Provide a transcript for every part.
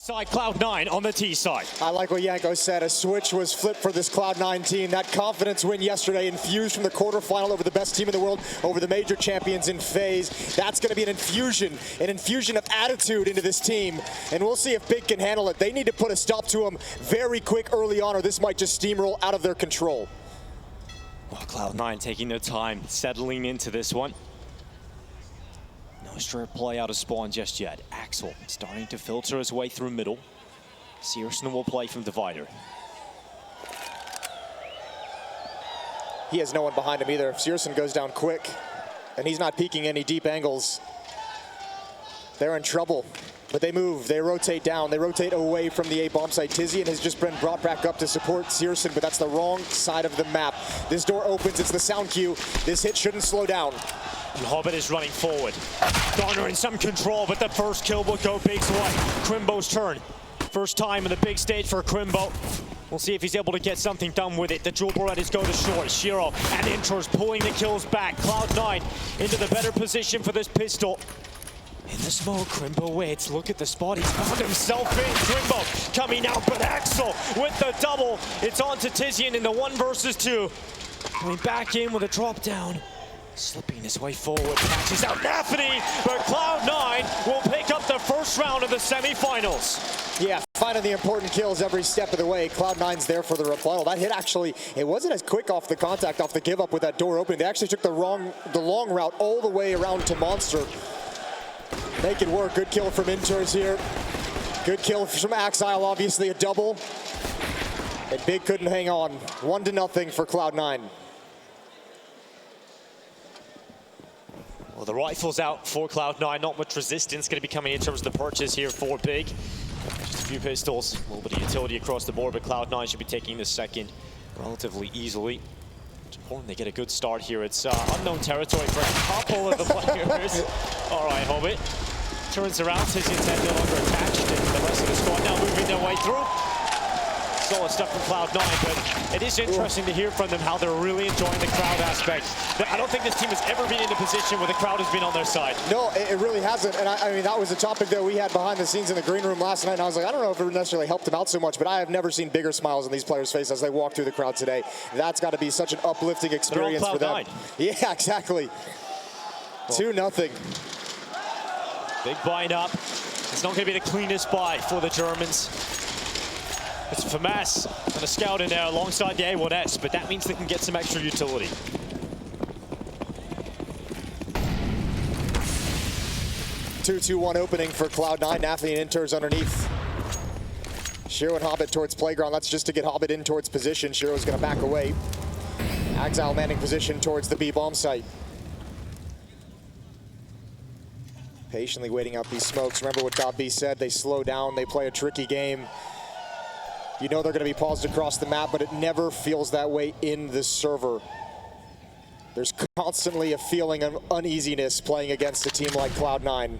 Side Cloud9 on the T side. I like what Yanko said. A switch was flipped for this Cloud9 team. That confidence win yesterday infused from the quarterfinal over the best team in the world, over the major champions in FaZe. That's going to be an infusion of attitude into this team. And we'll see if Big can handle it. They need to put a stop to them very quick early on, or this might just steamroll out of their control. Well, Cloud9 taking their time, settling into this one. No straight play out of spawn just yet. Axel starting to filter his way through middle. Searson will play from divider. He has no one behind him either. If Searson goes down quick, and he's not peeking any deep angles, they're in trouble. But they move, they rotate down, they rotate away from the A bomb site. Tizian has just been brought back up to support Searson, but that's the wrong side of the map. This door opens, it's the sound cue. This hit shouldn't slow down. And Hobbit is running forward. Garner in some control, but the first kill will go Big's way. Crimbo's turn. First time in the big stage for Crimbo. We'll see if he's able to get something done with it. The dual Berettas go to short. Shiro and Inters pulling the kills back. Cloud9 into the better position for this pistol. In the smoke, Crimbo waits. Look at the spot he's found himself in. Crimbo coming out, but Axel with the double. It's on to Tizian in the 1 versus 2. Coming back in with a drop down. Slipping his way forward, catches out Nafany, but Cloud9 will pick up the first round of the semifinals. Yeah, finding the important kills every step of the way. Cloud9's there for the rebuttal. That hit actually, it wasn't as quick off the contact, off the give up with that door opening. They actually took the long route all the way around to Monster. Make it work. Good kill from Inters here. Good kill from Axile, obviously a double. And Big couldn't hang on. 1-0 for Cloud9. Well, the rifle's out for Cloud9. Not much resistance going to be coming in terms of the purchase here for Big. Just a few pistols, a little bit of utility across the board, but Cloud9 should be taking the second relatively easily. It's important they get a good start here. It's unknown territory for a couple of the players. All right, Hobbit turns around. Tizian's head no longer attached, and the rest of the squad now moving their way through. Solid stuff from Cloud9, but it is interesting to hear from them how they're really enjoying the crowd aspect. I don't think this team has ever been in a position where the crowd has been on their side. No, it really hasn't. And I mean, that was a topic that we had behind the scenes in the green room last night. And I was like, I don't know if it necessarily helped them out so much, but I have never seen bigger smiles on these players' faces as they walk through the crowd today. That's got to be such an uplifting experience for them. Yeah, exactly. 2-0. Big buying up. It's not going to be the cleanest buy for the Germans. It's FAMAS and a scout in there alongside the A1S, but that means they can get some extra utility. Two-2-1 opening for Cloud9. Nafany and Inters underneath. Shiro and Hobbit towards playground. That's just to get Hobbit in towards position. Shiro's going to back away. Axile manning position towards the B bomb site. Patiently waiting out these smokes. Remember what .B said, they slow down, they play a tricky game. You know they're going to be paused across the map, but it never feels that way in the server. There's constantly a feeling of uneasiness playing against a team like Cloud9.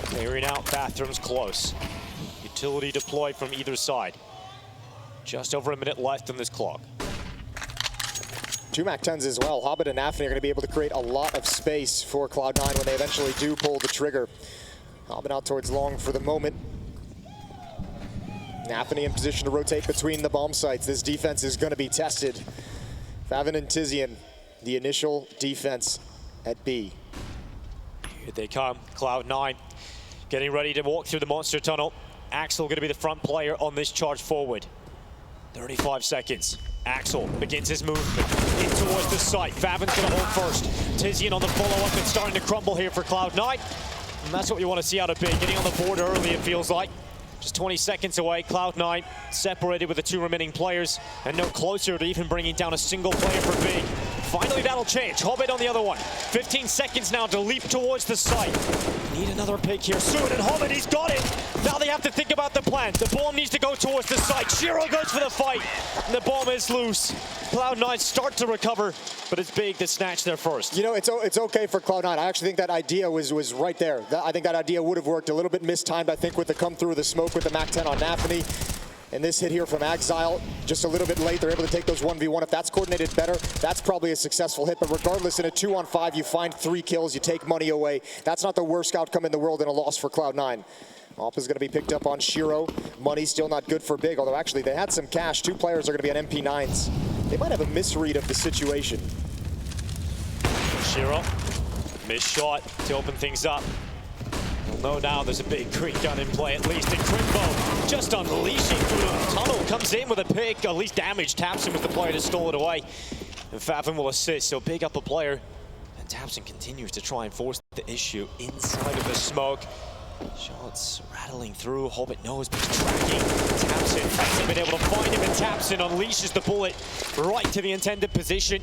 Clearing out, bathrooms close. Utility deployed from either side. Just over a minute left on this clock. 2 MAC-10s as well. Hobbit and Nafany are going to be able to create a lot of space for Cloud9 when they eventually do pull the trigger. Hobbit out towards long for the moment. Nafany in position to rotate between the bomb sites. This defense is going to be tested. Favin and Tizian, the initial defense at B. Here they come, Cloud9 getting ready to walk through the monster tunnel. Axel going to be the front player on this charge forward. 35 seconds. Axel begins his movement in towards the site. Favin's going to hold first. Tizian on the follow-up and starting to crumble here for Cloud9. And that's what you want to see out of Big. Getting on the board early, it feels like. Just 20 seconds away. Cloud9 separated with the 2 remaining players and no closer to even bringing down a single player for Big. Finally, that'll change. Hobbit on the other one. 15 seconds now to leap towards the site. Need another pick here soon, and Hobbit, he's got it. Now they have to think about the plan. The bomb needs to go towards the site. Shiro goes for the fight, and the bomb is loose. Cloud9 start to recover, but it's Big that snatched there first. You know, it's okay for Cloud9. I actually think that idea was right there. I think that idea would have worked. A little bit mistimed, I think, with the come through of the smoke with the MAC-10 on Nafany. And this hit here from Exile, just a little bit late. They're able to take those 1v1. If that's coordinated better, that's probably a successful hit. But regardless, in a 2-on-5, you find 3 kills, you take money away. That's not the worst outcome in the world in a loss for Cloud9. Op is going to be picked up on Shiro. Money still not good for Big, although actually they had some cash. 2 players are going to be on MP9s. They might have a misread of the situation. Shiro, missed shot to open things up. No, now there's a big green gun in play, at least, and Crimbo just unleashing through the tunnel, comes in with a pick, at least damage. Tapson was the player that stole it away, and Favin will assist, so big up a player, and Tapson continues to try and force the issue inside of the smoke. Shots rattling through, Hobbit knows, but he's tracking Tapson. Hasn't been able to find him, and Tapson unleashes the bullet right to the intended position.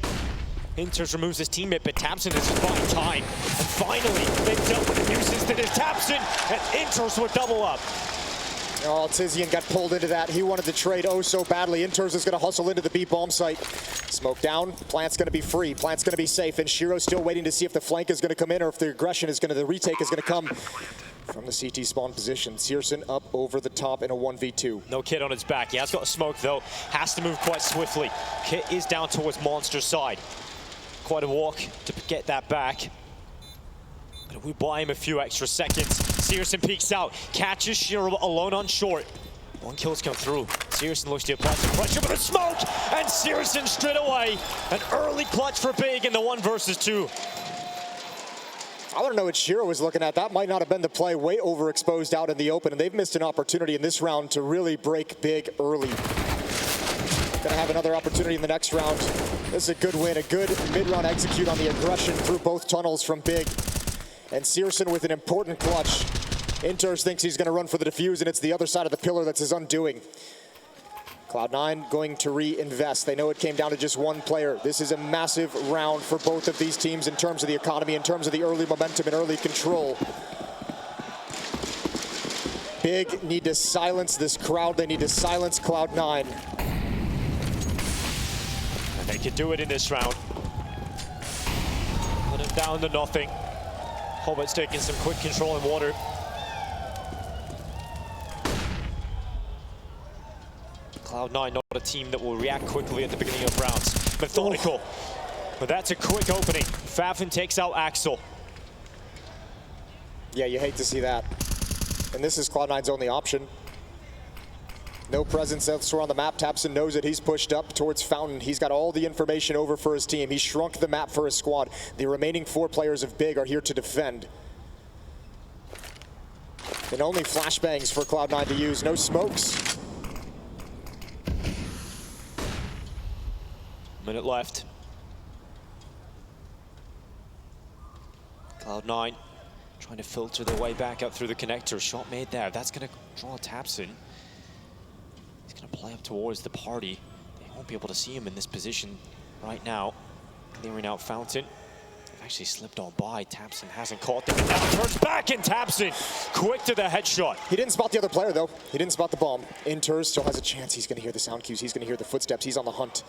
Inters removes his teammate, but Tapson is just buying time. And finally, they've dealt with the nuisance that is Tapson, and Inters will double up. Oh, Tizian got pulled into that. He wanted to trade oh so badly. Inters is going to hustle into the B bomb site. Smoke down. Plant's going to be free. Plant's going to be safe. And Shiro's still waiting to see if the flank is going to come in or if the aggression is going to, the retake is going to come from the CT spawn position. Searson up over the top in a 1v2. No Kit on his back. He has got a smoke, though. Has to move quite swiftly. Kit is down towards Monster's side. Quite a walk to get that back. But we buy him a few extra seconds. Searson peeks out, catches Shiro alone on short. 1 kill's come through. Searson looks to apply some pressure with a smoke, and Searson straight away. An early clutch for Big in the 1 versus 2. I want to know what Shiro was looking at. That might not have been the play, way overexposed out in the open, and they've missed an opportunity in this round to really break Big early. Gonna have another opportunity in the next round. This is a good win, a good mid-round execute on the aggression through both tunnels from Big. And Searson with an important clutch. Inters thinks he's gonna run for the defuse, and it's the other side of the pillar that's his undoing. Cloud9 going to reinvest. They know it came down to just 1 player. This is a massive round for both of these teams in terms of the economy, in terms of the early momentum and early control. Big need to silence this crowd. They need to silence Cloud9. They can do it in this round. Put him down to nothing. Hobbit's taking some quick control in water. Cloud9 not a team that will react quickly at the beginning of rounds. Methodical. But that's a quick opening. Favin takes out Axel. Yeah, you hate to see that. And this is Cloud9's only option. No presence elsewhere on the map. Tapson knows it. He's pushed up towards Fountain. He's got all the information over for his team. He shrunk the map for his squad. The remaining 4 players of Big are here to defend. And only flashbangs for Cloud9 to use. No smokes. Minute left. Cloud9 trying to filter their way back up through the connector. Shot made there. That's going to draw Tapson. He's going to play up towards the party. They won't be able to see him in this position right now. Clearing out Fountain. They've actually slipped on by. Tapson hasn't caught them. And now turns back, and Tapson quick to the headshot. He didn't spot the other player, though. He didn't spot the bomb. Inters still has a chance. He's going to hear the sound cues. He's going to hear the footsteps. He's on the hunt.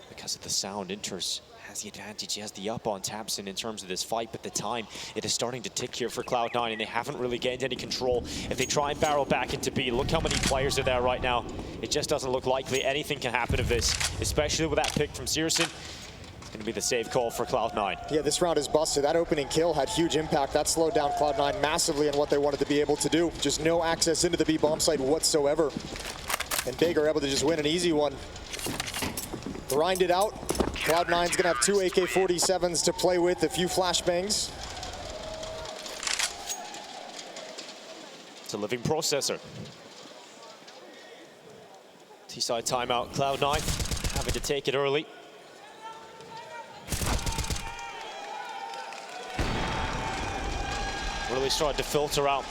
Because of the sound, Inters has the advantage. He has the up on Tapson in terms of this fight, but the time, it is starting to tick here for Cloud9, and they haven't really gained any control. If they try and barrel back into B, look how many players are there right now. It just doesn't look likely anything can happen of this, especially with that pick from Searson. It's going to be the safe call for Cloud9. Yeah, this round is busted. That opening kill had huge impact. That slowed down Cloud9 massively in what they wanted to be able to do. Just no access into the B bomb site whatsoever. And Big are able to just win an easy one. Grind it out. Cloud9's gonna have 2 AK-47s to play with, a few flashbangs. It's a living processor. T-side timeout, Cloud9 having to take it early. Really started to filter out.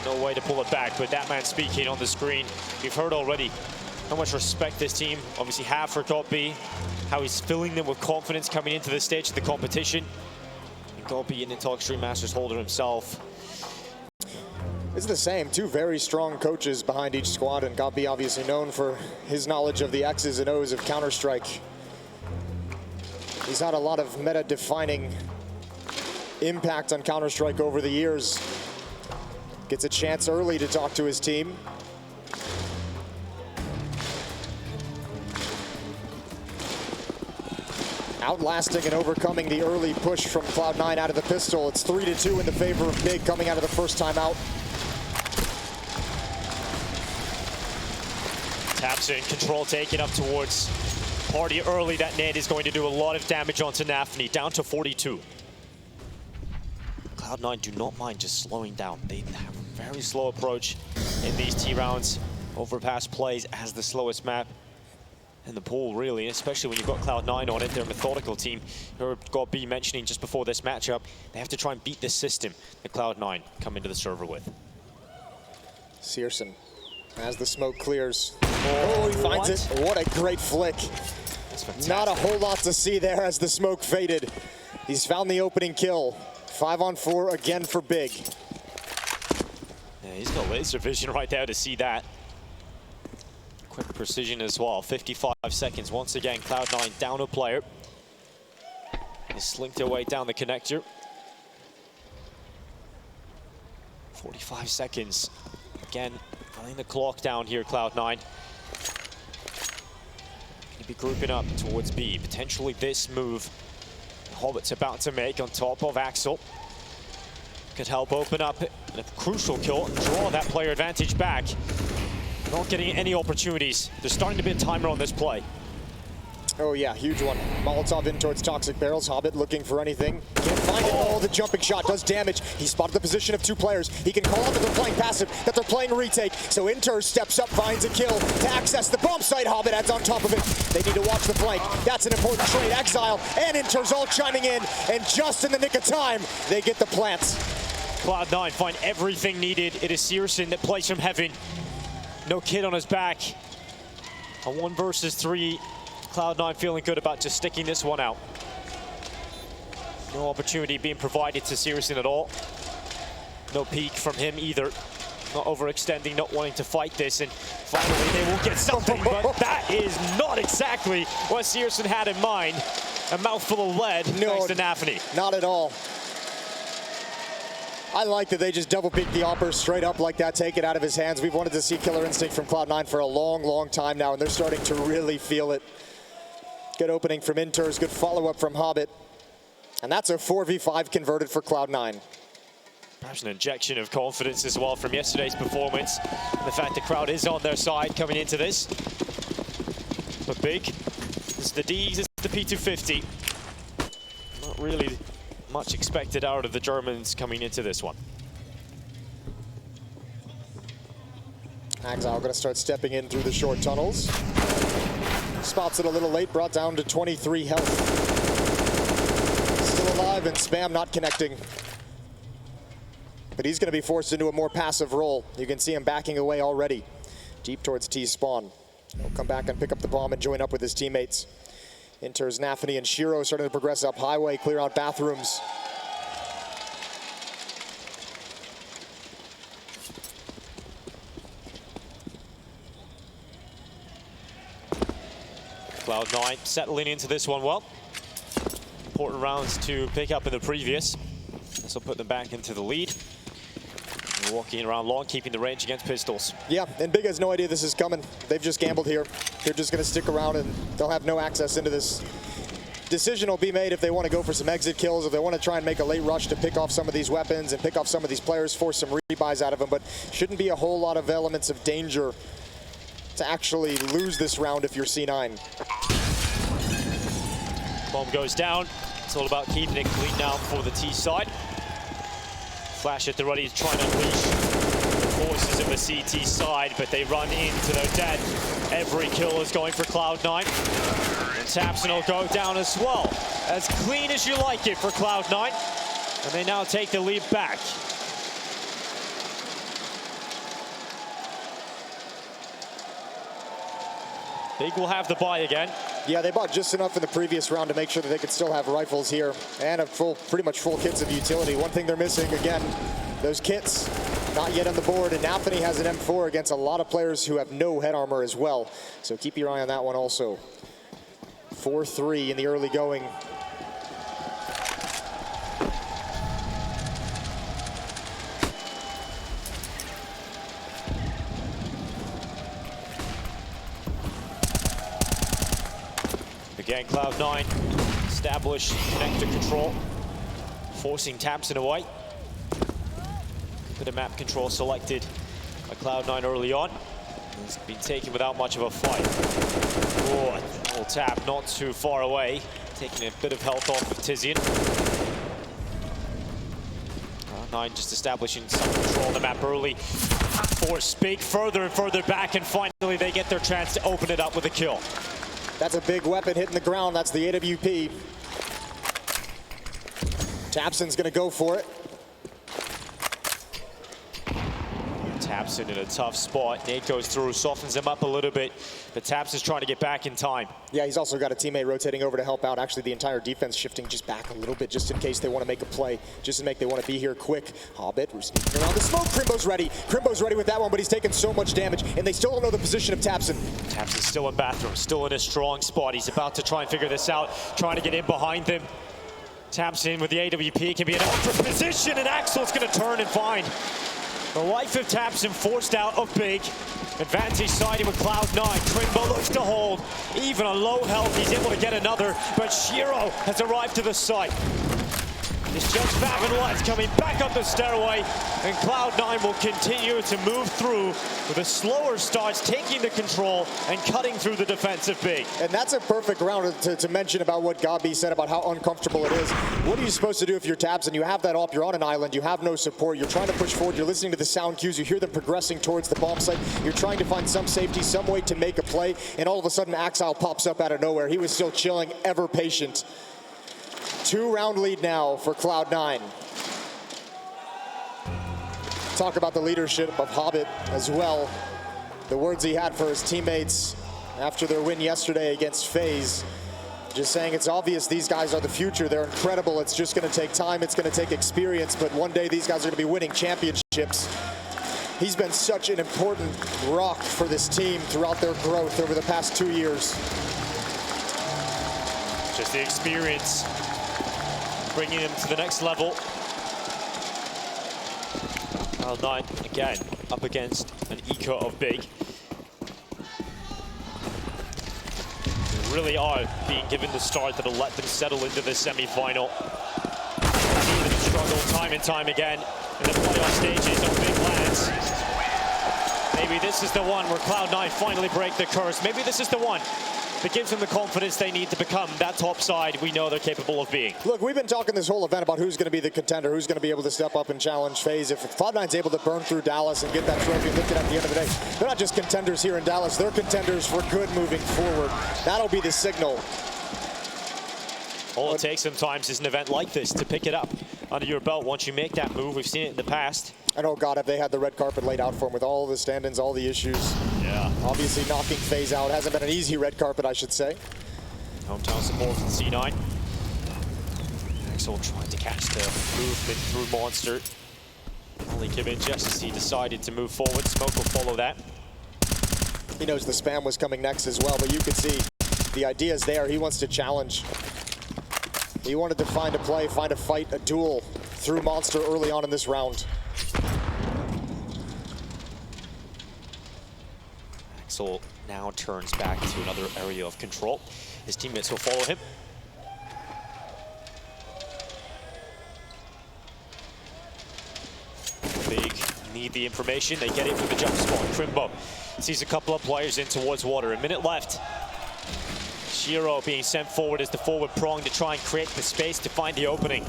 No way to pull it back, but that man speaking on the screen, you've heard already how much respect this team obviously have for Top B, how he's filling them with confidence coming into this stage of the competition. And Top B, an Intel Extreme Masters holder himself. It's the same, 2 very strong coaches behind each squad, and Gabi obviously known for his knowledge of the X's and O's of Counter-Strike. He's had a lot of meta-defining impact on Counter-Strike over the years. Gets a chance early to talk to his team. outlasting and overcoming the early push from Cloud9 out of the pistol. It's 3-2 in the favor of Big coming out of the first time out. Taps in, control taken up towards Party early. That nade is going to do a lot of damage onto Nafny, down to 42. Cloud9 do not mind just slowing down. They have a very slow approach in these T rounds. Overpass plays as the slowest map in the pool, really, especially when you've got Cloud9 on it. They're a methodical team. You heard God B mentioning just before this matchup, they have to try and beat this system that Cloud9 come into the server with. Searson, as the smoke clears. Oh, he finds it. What a great flick. Not a whole lot to see there as the smoke faded. He's found the opening kill. 5-on-4 again for Big. Yeah, he's got laser vision right there to see that. Quick precision as well. 55 seconds. Once again, Cloud9 down a player. They slinked their way down the connector. 45 seconds. Again, running the clock down here, Cloud9. Gonna be grouping up towards B. Potentially this move Hobbit's about to make on top of Axel could help open up a crucial kill and draw that player advantage back. Not getting any opportunities. There's starting to be a timer on this play. Oh yeah, huge one. Molotov in towards Toxic Barrels. Hobbit looking for anything. Can't find it. Oh, the jumping shot does damage. He spotted the position of two players. He can call out that they're playing passive, that they're playing retake. So Inter steps up, finds a kill to access the bomb site. Hobbit adds on top of it. They need to watch the flank. That's an important trade. Exile and Inter's all chiming in. And just in the nick of time, they get the plants. Cloud9 find everything needed. It is Searson that plays from heaven. No kid on his back. A 1 versus 3. Cloud9 feeling good about just sticking this one out. No opportunity being provided to Searson at all. No peek from him either. Not overextending, not wanting to fight this, and finally they will get something, but that is not exactly what Searson had in mind. A mouthful of lead thanks to Nafny. Not at all. I like that they just double peek the Opper straight up like that, take it out of his hands. We've wanted to see Killer Instinct from Cloud9 for a long, long time now, and they're starting to really feel it. Good opening from Inters, good follow-up from Hobbit. And that's a 4v5 converted for Cloud9. Perhaps an injection of confidence as well from yesterday's performance. And the fact the crowd is on their side coming into this. But Big, this is the Ds, this is the P250. Not really much expected out of the Germans coming into this one. Exile gonna start stepping in through the short tunnels. Spots it a little late, brought down to 23 health. Still alive and Spam not connecting. But he's gonna be forced into a more passive role. You can see him backing away already. Deep towards T spawn. He'll come back and pick up the bomb and join up with his teammates. Enters Nafny and Shiro starting to progress up highway, clear out bathrooms. Cloud9 settling into this one well. Important rounds to pick up in the previous. This will put them back into the lead. They're walking around long, keeping the range against pistols. Yeah, and Big has no idea this is coming. They've just gambled here. They're just going to stick around and they'll have no access into this. Decision will be made if they want to go for some exit kills, if they want to try and make a late rush to pick off some of these weapons and pick off some of these players, force some rebuys out of them, but shouldn't be a whole lot of elements of danger to actually lose this round if you're C9. Bomb goes down. It's all about keeping it clean now for the T side. Flash at the ready, trying to unleash the forces of the CT side, but they run into their dead. Every kill is going for Cloud9. Tapson will go down as well. As clean as you like it for Cloud9. And they now take the lead back. Big will have the buy again. Yeah, they bought just enough in the previous round to make sure that they could still have rifles here and a pretty much full kits of utility. One thing they're missing, again, those kits, not yet on the board, and Nafny has an M4 against a lot of players who have no head armor as well. So keep your eye on that one also. 4-3 in the early going. Again, Cloud9 establish connector control, forcing tabseN away. Bit of map control selected by Cloud9 early on. It's been taken without much of a fight. Oh, a little tap not too far away, taking a bit of health off of Tizian. Cloud9 just establishing some control on the map early. Force Big further and further back, and finally they get their chance to open it up with a kill. That's a big weapon hitting the ground. That's the AWP. tabseN's gonna go for it. tabseN in a tough spot. Nate goes through, softens him up a little bit, but tabseN's trying to get back in time. Yeah, he's also got a teammate rotating over to help out. Actually, the entire defense shifting just back a little bit, just in case they want to make a play, just to make they want to be here quick. Hobbit, we're sneaking around the smoke. Crimbo's ready. Crimbo's ready with that one, but he's taken so much damage, and they still don't know the position of tabseN. tabseN's still in bathroom, still in a strong spot. He's about to try and figure this out, trying to get in behind them. tabseN with the AWP can be in an ultra position, and Axel's going to turn and find the life of tabseN forced out of Big. Advantage siding with Cloud9. Crimbo looks to hold. Even on low health, he's able to get another, but Shiro has arrived to the site. It's just Fav and Let's coming back up the stairway, and Cloud9 will continue to move through with a slower start, taking the control and cutting through the defensive Big. And that's a perfect round to mention about what Gabi said about how uncomfortable it is. What are you supposed to do if you're tabseN? You have that op, you're on an island, you have no support, you're trying to push forward, you're listening to the sound cues, you hear them progressing towards the bomb site, you're trying to find some safety, some way to make a play, and all of a sudden Axel pops up out of nowhere. He was still chilling, ever patient. 2-round lead now for Cloud9. Talk about the leadership of Hobbit as well. The words he had for his teammates after their win yesterday against FaZe. Just saying it's obvious these guys are the future. They're incredible. It's just going to take time. It's going to take experience. But one day these guys are going to be winning championships. He's been such an important rock for this team throughout their growth over the past 2 years. Just the experience, bringing him to the next level. Cloud9 again up against an eco of Big. They really are being given the start that'll let them settle into the semi-final. See them struggle time and time again in the playoff stages of Big lands. Maybe this is the one where Cloud9 finally break the curse. Maybe this is the one that gives them the confidence they need to become that top side we know they're capable of being. Look, we've been talking this whole event about who's going to be the contender, who's going to be able to step up and challenge FaZe. If Cloud9's able to burn through Dallas and get that trophy and lift it at the end of the day, they're not just contenders here in Dallas, they're contenders for good moving forward. That'll be the signal. All it takes sometimes is an event like this to pick it up under your belt once you make that move. We've seen it in the past. And oh God, have they had the red carpet laid out for them with all the stand-ins, all the issues. Yeah. Obviously knocking FaZe out. Hasn't been an easy red carpet, I should say. Hometown support from C9. Axel trying to catch the movement through Monster. Only given just as he decided to move forward. Smoke will follow that. He knows the spam was coming next as well, but you could see the idea is there. He wants to challenge. He wanted to find a play, find a fight, a duel through Monster early on in this round. Axel now turns back to another area of control. His teammates will follow him. Big need the information. They get it from the jump spot. Crimbo sees a couple of players in towards water. A minute left. Shiro being sent forward as the forward prong to try and create the space to find the opening.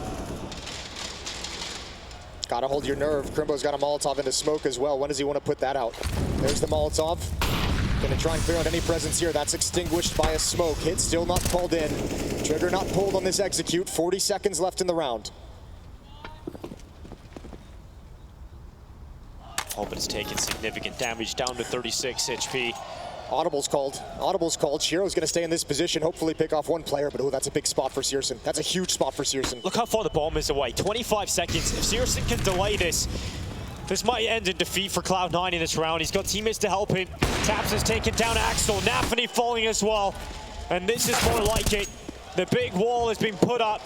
Gotta hold your nerve. Crimbo's got a Molotov into smoke as well. When does he want to put that out? There's the Molotov. Gonna try and clear out any presence here. That's extinguished by a smoke. Hit still not called in. Trigger not pulled on this execute. 40 seconds left in the round. Oh, but it's taken significant damage, down to 36 HP. Audible's called. Audible's called. Shiro's going to stay in this position, hopefully pick off one player, but oh, that's a big spot for CSGO. That's a huge spot for CSGO. Look how far the bomb is away. 25 seconds. If CSGO can delay this, this might end in defeat for Cloud9 in this round. He's got teammates to help him. tabseN's taken down Axel. nafany falling as well. And this is more like it. The big wall has been put up.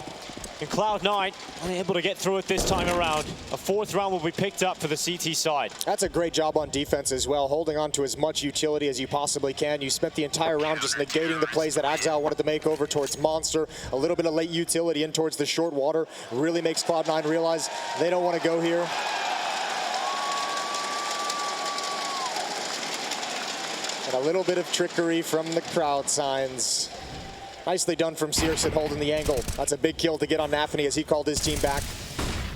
And Cloud9 unable to get through it this time around. A fourth round will be picked up for the CT side. That's a great job on defense as well, holding on to as much utility as you possibly can. You spent the entire round just negating the plays that Exile wanted to make over towards Monster. A little bit of late utility in towards the short water really makes Cloud9 realize they don't want to go here. And a little bit of trickery from the crowd signs. Nicely done from Searson holding the angle. That's a big kill to get on Nafany as he called his team back.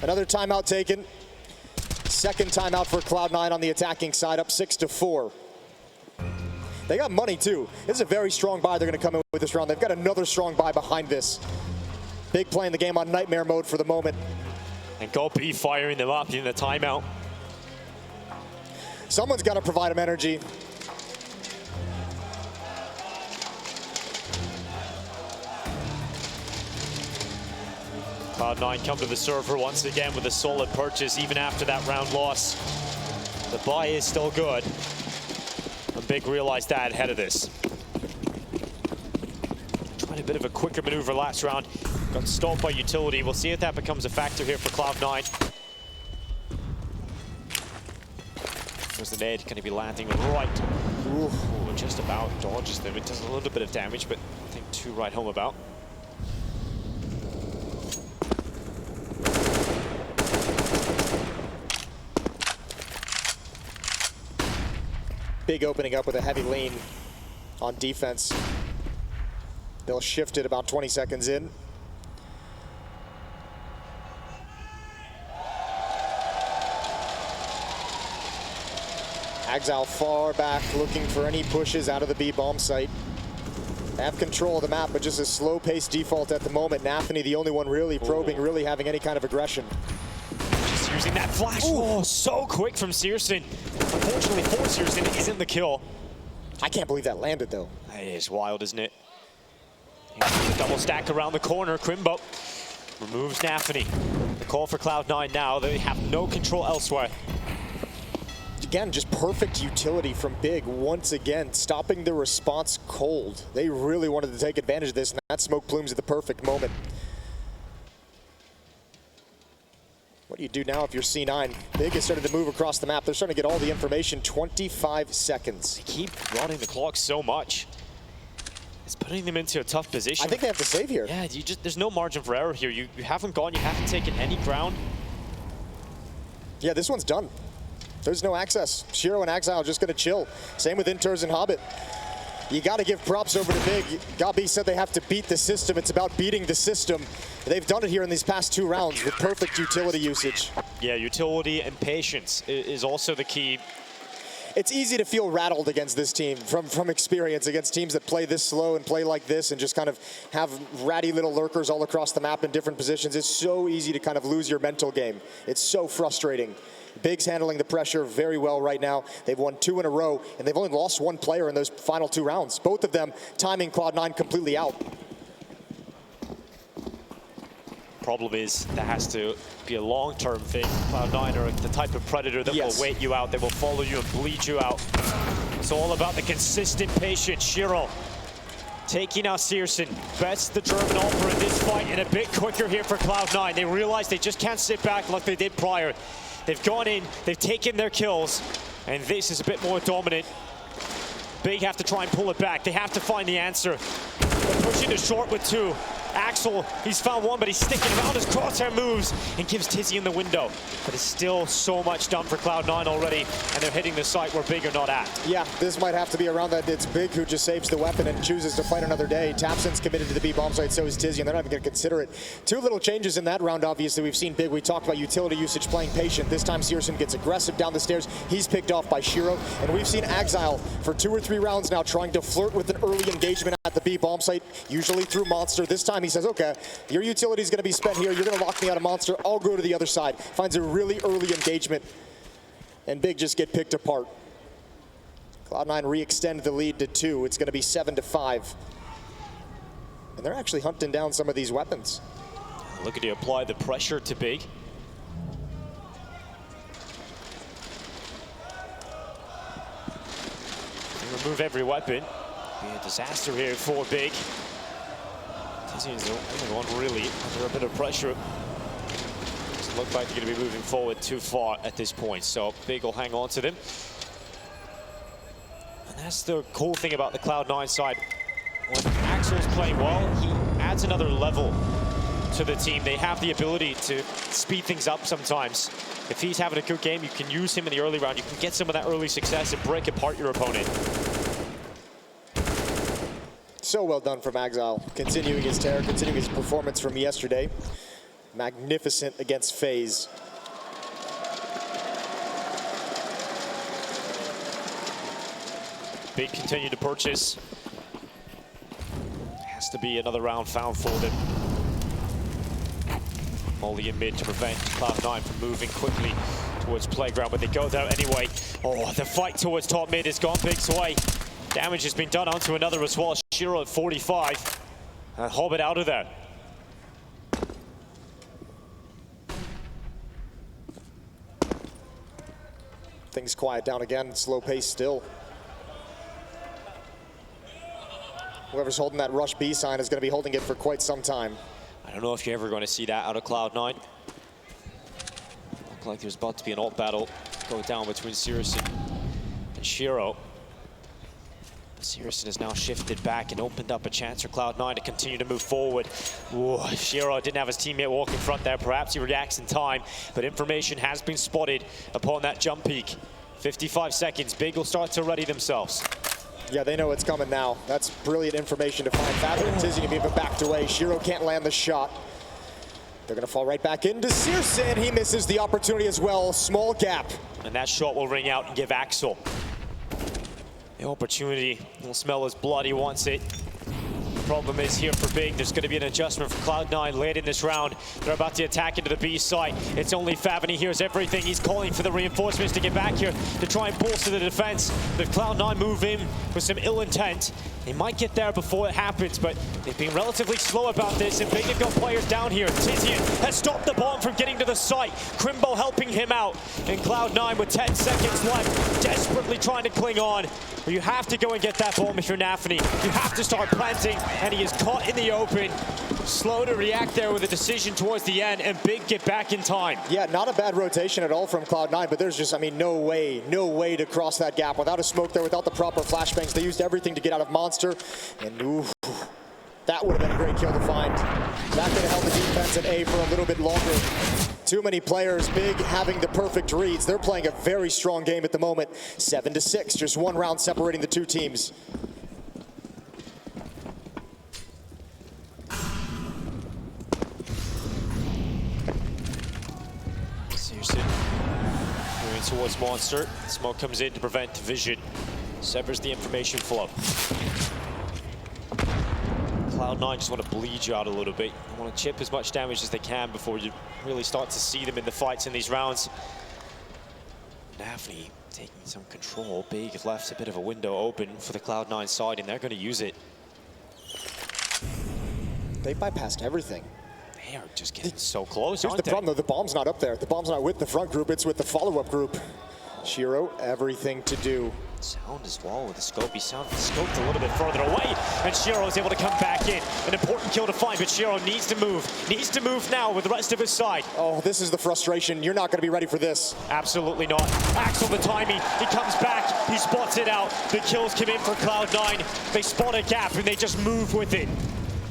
Another timeout taken. Second timeout for Cloud9 on the attacking side, up 6-4. They got money too. This is a very strong buy they're going to come in with this round. They've got another strong buy behind this. Big playing the game on nightmare mode for the moment. And GoP firing them up in the timeout. Someone's got to provide them energy. Cloud9 come to the server once again with a solid purchase even after that round loss. The buy is still good. And Big realized that ahead of this. Tried a bit of a quicker maneuver last round. Got stopped by utility. We'll see if that becomes a factor here for Cloud9. There's the nade, going to be landing right. Ooh, just about dodges them. It does a little bit of damage, but nothing to write home about. Big opening up with a heavy lean on defense. They'll shift it about 20 seconds in. Exile far back, looking for any pushes out of the B bomb site. They have control of the map, but just a slow-paced default at the moment. Nafany, the only one really probing, really having any kind of aggression. Just using that flash. Oh, so quick from Searson. Unfortunately for Searson, it isn't the kill. I can't believe that landed, though. It is wild, isn't it? The double stack around the corner. Crimbo removes Nafany. The call for Cloud9 now. They have no control elsewhere. Again, just perfect utility from Big once again, stopping the response cold. They really wanted to take advantage of this, and that smoke plumes at the perfect moment. What do you do now if you're C9? Big has started to move across the map. They're starting to get all the information. 25 seconds. They keep running the clock so much. It's putting them into a tough position. I think they have to save here. Yeah, there's no margin for error here. You haven't gone, you haven't taken any ground. Yeah, this one's done. There's no access. Shiro and Exile just going to chill. Same with Inters and Hobbit. You got to give props over to Big. Gabi said they have to beat the system. It's about beating the system. They've done it here in these past 2 rounds with perfect utility usage. Yeah, utility and patience is also the key. It's easy to feel rattled against this team from experience, against teams that play this slow and play like this and just kind of have ratty little lurkers all across the map in different positions. It's so easy to kind of lose your mental game. It's so frustrating. Big's handling the pressure very well right now. They've won 2 in a row, and they've only lost 1 player in those final 2 rounds. Both of them timing Cloud9 completely out. Problem is, that has to be a long-term thing. Cloud9 are the type of predator that will wait you out. They will follow you and bleed you out. It's all about the consistent patience. Shiro taking out Searson. Bets the German Alpha in this fight, and a bit quicker here for Cloud9. They realize they just can't sit back like they did prior. They've gone in, they've taken their kills, and this is a bit more dominant. Big have to try and pull it back. They have to find the answer. They're pushing to short with 2. Axel, he's found 1, but he's sticking around. His crosshair moves and gives Tizzy in the window. But it's still so much done for Cloud9 already, and they're hitting the site where Big are not at. Yeah, this might have to be a round that it's Big who just saves the weapon and chooses to fight another day. Tapson's committed to the B bomb site, so is Tizzy, and they're not even going to consider it. 2 little changes in that round, obviously. We've seen Big. We talked about utility usage, playing patient. This time, Searson gets aggressive down the stairs. He's picked off by Shiro, and we've seen Exile for 2 or 3 rounds now trying to flirt with an early engagement at the B bomb site, usually through Monster. This time he says, okay, your utility is going to be spent here. You're going to lock me out of Monster. I'll go to the other side. Finds a really early engagement, and Big just get picked apart. Cloud9 re-extend the lead to 2. It's going to be 7-5. And they're actually hunting down some of these weapons. Looking to apply the pressure to Big. They remove every weapon. Be a disaster here for Big. Tizian's the only one really under a bit of pressure. Doesn't look like they're going to be moving forward too far at this point, so Big will hang on to them. And that's the cool thing about the Cloud9 side. When Axel's playing well, he adds another level to the team. They have the ability to speed things up sometimes. If he's having a good game, you can use him in the early round. You can get some of that early success and break apart your opponent. So well done from Exile, continuing his terror, continuing his performance from yesterday. Magnificent against FaZe. Big continue to purchase. Has to be another round found for them. Molly in mid to prevent Cloud9 from moving quickly towards playground, but they go there anyway. Oh, the fight towards top mid has gone Big's way. Damage has been done onto another as well. Shiro at 45. And Hobbit out of there. Things quiet down again, slow pace still. Whoever's holding that rush B sign is going to be holding it for quite some time. I don't know if you're ever going to see that out of Cloud9. Look like there's about to be an ult battle go down between Sirison and Shiro. Sirison has now shifted back and opened up a chance for Cloud9 to continue to move forward. Ooh, Shiro didn't have his teammate walk in front there. Perhaps he reacts in time, but information has been spotted upon that jump peak. 55 seconds, Big will start to ready themselves. Yeah, they know it's coming now. That's brilliant information to find. Fabian and Tizian have even backed away. Shiro can't land the shot. They're going to fall right back into Sirison. He misses the opportunity as well. Small gap. And that shot will ring out and give Axel the opportunity. He'll smell his blood. He wants it. Problem is here for Big, there's going to be an adjustment for Cloud9 late in this round. They're about to attack into the B site. It's only Fav, and he hears everything. He's calling for the reinforcements to get back here to try and bolster the defense. The Cloud9 move in with some ill intent. They might get there before it happens, but they've been relatively slow about this, and Big have got players down here. Tizian has stopped the bomb from getting to the site. Crimbo helping him out, and Cloud9 with 10 seconds left, desperately trying to cling on. But you have to go and get that bomb if you're Nafany. You have to start planting, and he is caught in the open. Slow to react there with a decision towards the end, and Big get back in time. Yeah, not a bad rotation at all from Cloud9, but there's just, I mean, no way to cross that gap without a smoke there, without the proper flashbangs. They used everything to get out of Monster, and ooh, that would have been a great kill to find. That could have held the defense at A for a little bit longer. Too many players, Big having the perfect reads. They're playing a very strong game at the moment. 7-6, just one round separating the two teams. Moving towards Monster. Smoke comes in to prevent vision. Severs the information flow. Cloud9 just want to bleed you out a little bit. They want to chip as much damage as they can before you really start to see them in the fights in these rounds. Nafany taking some control. Big have left a bit of a window open for the Cloud9 side, and they're going to use it. They bypassed everything. They are just getting so close, Here's aren't the problem, though. The bomb's not up there. The bomb's not with the front group. It's with the follow-up group. Shiro, everything to do. Sound as well with the scope. He scoped a little bit further away, and Shiro is able to come back in. An important kill to find, but Shiro needs to move. Needs to move now with the rest of his side. Oh, this is the frustration. You're not going to be ready for this. Absolutely not. Axel the timing. He comes back. He spots it out. The kills come in for Cloud9. They spot a gap, and they just move with it.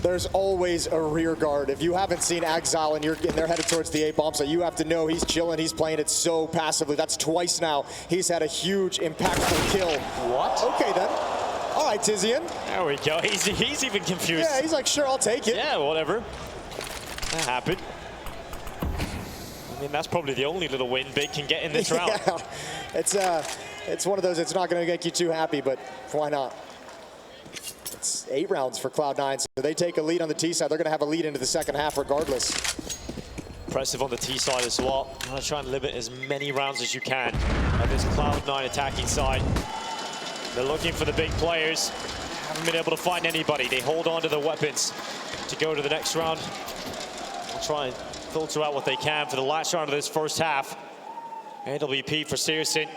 There's always a rear guard. If you haven't seen Exile and they're headed towards the A-bomb, so you have to know he's chilling, he's playing it so passively. That's twice now. He's had a huge, impactful kill. What? Okay, then. All right, Tizian. There we go. He's even confused. Yeah, he's like, sure, I'll take it. Yeah, whatever. That happened. I mean, that's probably the only little win Big can get in this round. Yeah, it's one of those, it's not going to make you too happy, but why not? It's 8 rounds for Cloud9, so they take a lead on the T side. They're going to have a lead into the second half regardless. Impressive on the T side as well. You want to try and limit as many rounds as you can of this Cloud9 attacking side. They're looking for the big players. Haven't been able to find anybody. They hold on to the weapons to go to the next round. They'll try and filter out what they can for the last round of this first half. AWP for Sirison.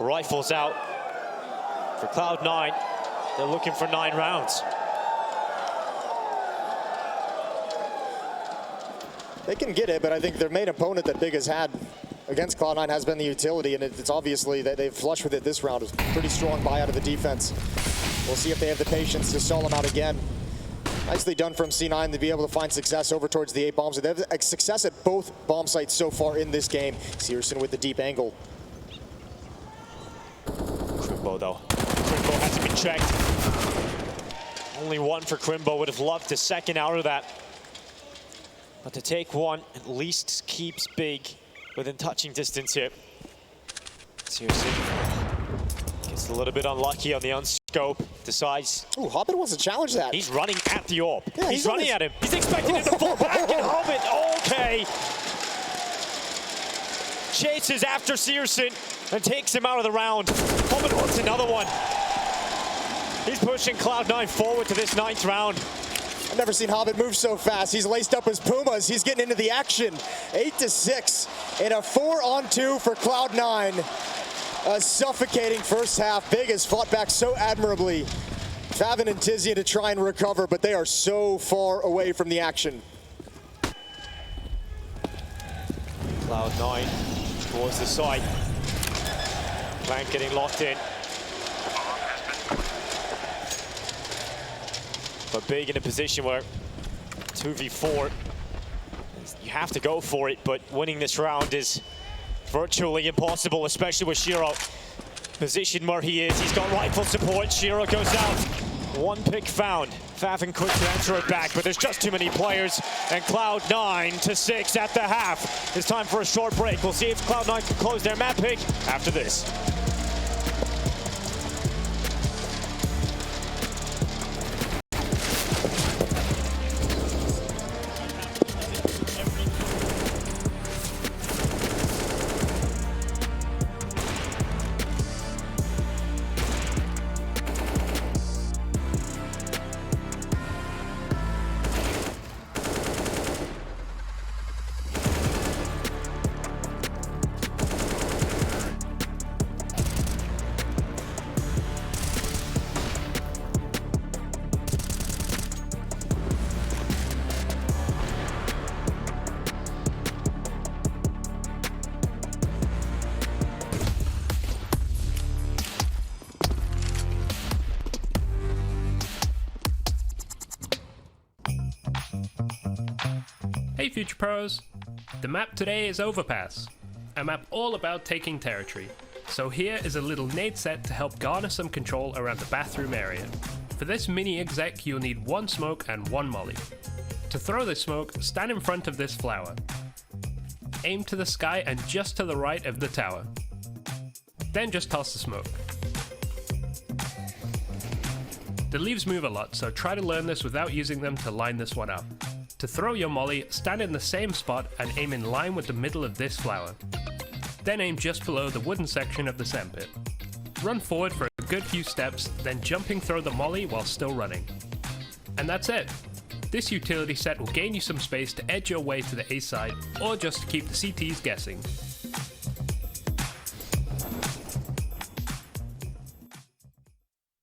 Rifles out for Cloud9. They're looking for 9 rounds. They can get it, but I think their main opponent that Big has had against Cloud9 has been the utility, and it's obviously that they've flushed with it this round. It's a pretty strong buy out of the defense. We'll see if they have the patience to stall them out again. Nicely done from C9 to be able to find success over towards the 8 bombs. They have success at both bomb sites so far in this game. Searson with the deep angle. Crimbo though. Crimbo hasn't been checked. Only one for Crimbo. Would have loved a second out of that. But to take one at least keeps Big within touching distance here. Searson gets a little bit unlucky on the unscope. Decides. Ooh, Hobbit wants to challenge that. He's running at the orb. Yeah, he's running at him. He's expecting him to fall back, and Hobbit, okay. Chases after Searson and takes him out of the round. Hobbit wants another one. He's pushing Cloud9 forward to this 9th round. I've never seen Hobbit move so fast. He's laced up his Pumas. He's getting into the action. 8-6 in a 4-on-2 for Cloud9. A suffocating first half. Big has fought back so admirably. Favin and Tizian to try and recover, but they are so far away from the action. Cloud9 towards the side. Plank getting locked in. But Big in a position where 2v4, you have to go for it, but winning this round is virtually impossible, especially with Shiro position where he is. He's got rifle support. Shiro goes out. One pick found. Favin quick to answer it back, but there's just too many players. And Cloud9-6 at the half. It's time for a short break. We'll see if Cloud9 can close their map pick after this. Hey Future Pros! The map today is Overpass, a map all about taking territory. So here is a little nade set to help garner some control around the bathroom area. For this mini exec you'll need 1 smoke and 1 molly. To throw this smoke, stand in front of this flower. Aim to the sky and just to the right of the tower. Then just toss the smoke. The leaves move a lot, so try to learn this without using them to line this one up. To throw your molly, stand in the same spot and aim in line with the middle of this flower. Then aim just below the wooden section of the sandpit. Run forward for a good few steps, then jumping throw the molly while still running. And that's it! This utility set will gain you some space to edge your way to the A side, or just to keep the CTs guessing.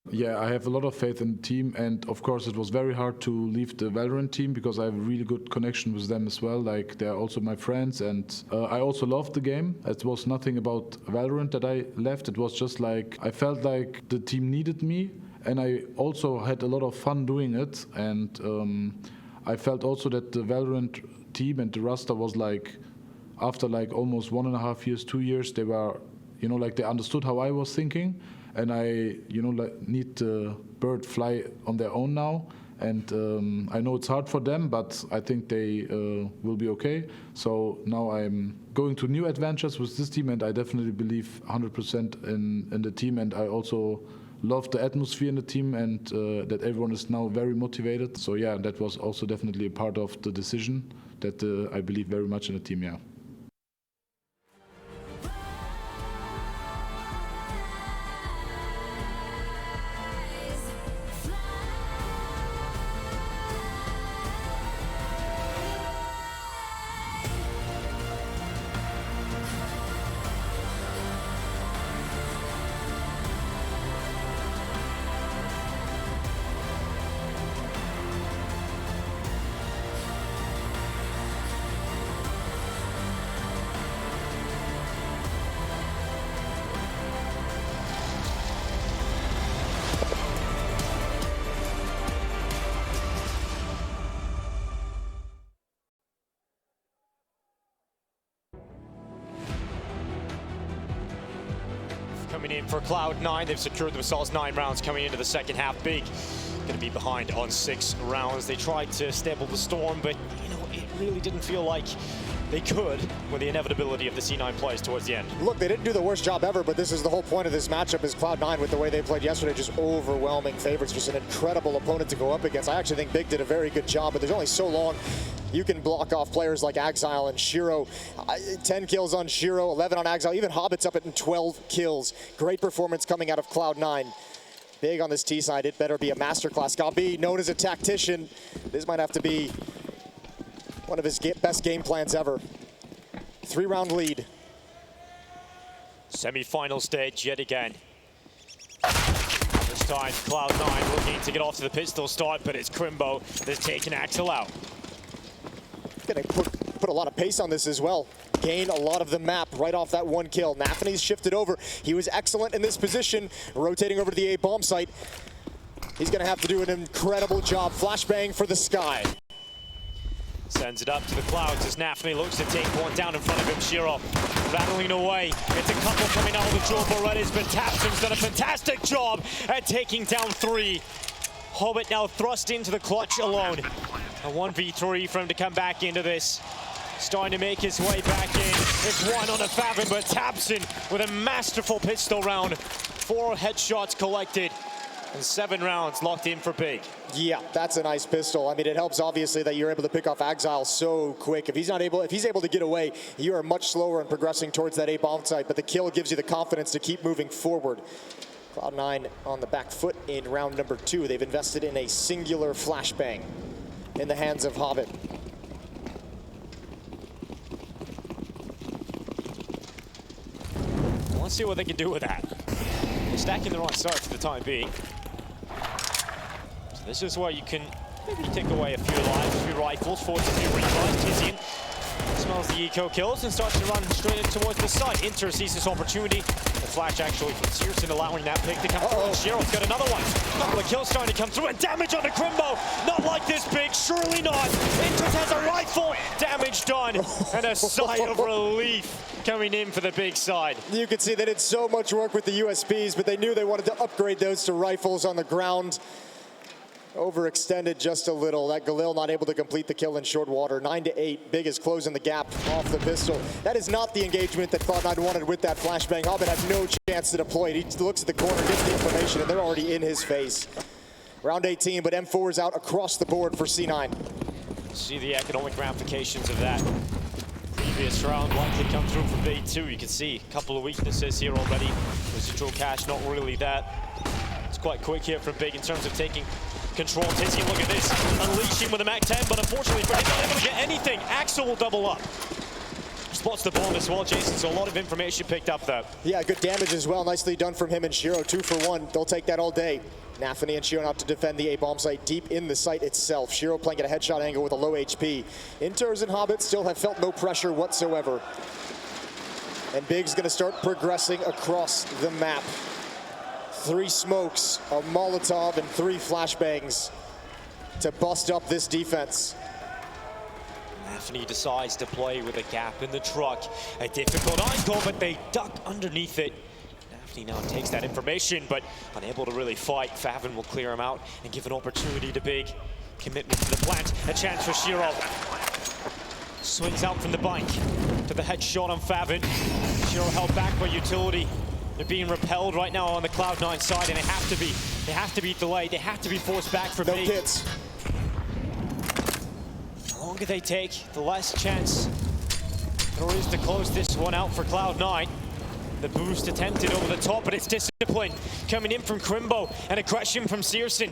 Yeah, I have a lot of faith in the team, and of course it was very hard to leave the Valorant team because I have a really good connection with them as well. Like, they're also my friends, and I also loved the game. It was nothing about Valorant that I left. It was just like I felt like the team needed me, and I also had a lot of fun doing it. And I felt also that the Valorant team and the roster was like, after like almost 1.5 years, 2 years, they were, you know, like they understood how I was thinking. And I, you know, like, need the bird fly on their own now. And I know it's hard for them, but I think they will be okay. So now I'm going to new adventures with this team, and I definitely believe 100% in the team. And I also love the atmosphere in the team, and that everyone is now very motivated. So yeah, that was also definitely a part of the decision that I believe very much in the team, yeah. coming in for Cloud9. They've secured themselves 9 rounds coming into the second half. Big going to be behind on 6 rounds. They tried to stemple the storm, but you know, it really didn't feel like they could with the inevitability of the C9 plays towards the end. Look, they didn't do the worst job ever, but this is the whole point of this matchup is Cloud9 with the way they played yesterday, just overwhelming favorites, just an incredible opponent to go up against. I actually think Big did a very good job, but there's only so long you can block off players like Axile and Shiro. 10 kills on Shiro, 11 on Axile, even Hobbit's up at 12 kills. Great performance coming out of Cloud9. Big on this T side, it better be a masterclass. Gabi, known as a tactician, this might have to be one of his best game plans ever. 3-round lead. Semi-final stage yet again. This time Cloud9 looking to get off to the pistol start, but it's Crimbo that's taking Axel out. Gonna put a lot of pace on this as well. Gain a lot of the map right off that 1 kill. Nafany's shifted over. He was excellent in this position, rotating over to the A bomb site. He's gonna have to do an incredible job. Flashbang for the sky. Sends it up to the clouds as Nafany looks to take one down in front of him. Shiro battling away. It's a couple coming out of the job already, but Tapson's done a fantastic job at taking down 3. Hobbit now thrust into the clutch alone. A 1v3 for him to come back into this. Starting to make his way back in. It's one on a Favin, but Tapson with a masterful pistol round. 4 headshots collected. And 7 rounds locked in for Big. Yeah, that's a nice pistol. I mean, it helps obviously that you're able to pick off Axile so quick. If he's able to get away, you are much slower in progressing towards that A bomb site, but the kill gives you the confidence to keep moving forward. Cloud9 on the back foot in round number 2. They've invested in a singular flashbang in the hands of Hobbit. Let's see what they can do with that. They're stacking the right start for the time being. So this is where you can maybe take away a few lives, a few rifles, forces a few retries. Tizian smells the eco kills and starts to run straight towards the side. Inter sees this opportunity. The flash actually from Searson allowing that pick to come through. Shiro's got another one. A couple of kills starting to come through, and damage on the Crimbo. Not like this Big, surely not. Inter has a rifle. Damage done, and a sigh of relief coming in for the Big side. You can see they did so much work with the USPs, but they knew they wanted to upgrade those to rifles on the ground. Overextended just a little. That Galil not able to complete the kill in short water. 9-8. Big is closing the gap off the pistol. That is not the engagement that Cloud9 wanted with that flashbang. Hobbit had no chance to deploy it. He looks at the corner, gets the information, and they're already in his face. Round 18, but M4 is out across the board for C9. See the economic ramifications of that. Previous round likely come through for Big too. You can see a couple of weaknesses here already. Residual cash, not really that. It's quite quick here from Big in terms of taking control. Tizian, look at this, unleashing with a MAC-10, but unfortunately for him, not able to get anything. Axel will double up. Spots the bomb as well, Jason, so a lot of information picked up there. Yeah, good damage as well. Nicely done from him and Shiro. 2 for 1. They'll take that all day. Nafany and Shiro out to defend the A bomb site deep in the site itself. Shiro playing at a headshot angle with a low HP. Inters and Hobbit still have felt no pressure whatsoever. And Big's gonna start progressing across the map. 3 smokes, a Molotov, and 3 flashbangs to bust up this defense. Nafany decides to play with a gap in the truck. A difficult angle, but they duck underneath it. Nafany now takes that information, but unable to really fight. Favin will clear him out and give an opportunity to Big. Commitment to the plant, a chance for Shiro. Swings out from the bank to the headshot on Favin. Shiro held back by utility. They're being repelled right now on the Cloud9 side, and they have to be delayed. They have to be forced back for Big. No hits. The longer they take, the less chance there is to close this one out for Cloud9. The boost attempted over the top, but it's discipline coming in from Crimbo and aggression from Searson.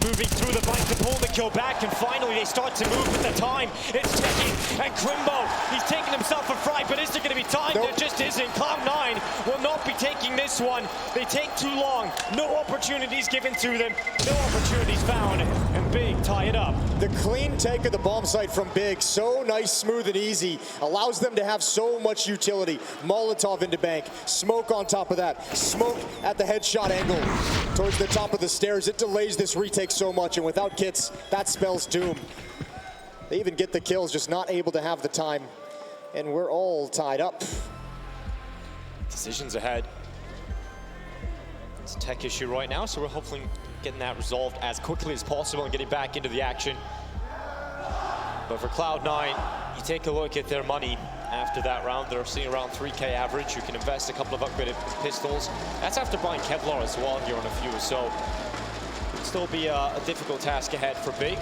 Moving through the bank to pull the kill back, and finally they start to move with the time. It's ticking, and Crimbo, he's taking himself a fright, but is there going to be time? Nope. There just isn't. Cloud9 will not be taking this one. They take too long. No opportunities given to them. No opportunities found, and Big tie it up. The clean take of the bomb site from Big, so nice, smooth, and easy. Allows them to have so much utility. Molotov into bank, smoke on top of that. Smoke at the headshot angle towards the top of the stairs. It delays this retake so much, and without kits, that spells doom. They even get the kills, just not able to have the time. And we're all tied up. Decisions ahead. It's a tech issue right now, so we're hopefully getting that resolved as quickly as possible and getting back into the action. But for Cloud9, you take a look at their money after that round. They're seeing around 3K average. You can invest a couple of upgraded pistols. That's after buying Kevlar as well here on a few, so it'll still be a difficult task ahead for Big.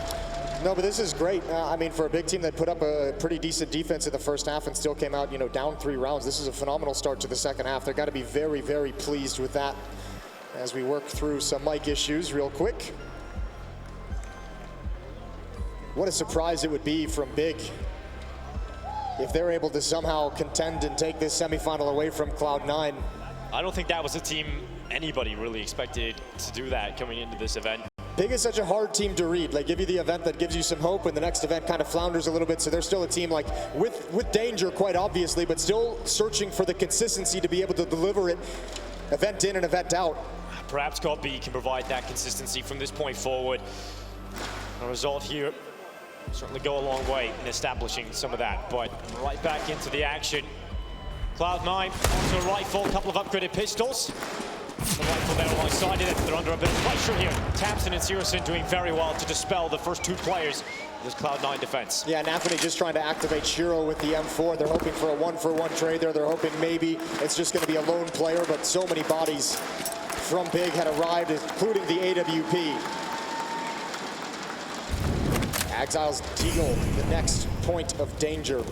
No, but this is great. I mean, for a big team that put up a pretty decent defense in the first half and still came out, down 3 rounds, this is a phenomenal start to the second half. They've got to be very, very pleased with that as we work through some mic issues real quick. What a surprise it would be from Big if they're able to somehow contend and take this semifinal away from Cloud9. I don't think that was a team anybody really expected to do that coming into this event. Big is such a hard team to read. They give you the event that gives you some hope, and the next event kind of flounders a little bit. So they're still a team with danger, quite obviously, but still searching for the consistency to be able to deliver it event in and event out. Perhaps God B can provide that consistency from this point forward. A result here certainly go a long way in establishing some of that, but right back into the action. Cloud9 onto a rifle, a couple of upgraded pistols. The rifle there alongside it. They're under a bit of pressure here. Tapson and Sirison doing very well to dispel the first 2 players of this Cloud9 defense. Yeah, Anthony just trying to activate Shiro with the M4. They're hoping for a 1-for-1 trade there. They're hoping maybe it's just going to be a lone player, but so many bodies from Big had arrived, including the AWP. Exiles Deagle, the next point of danger.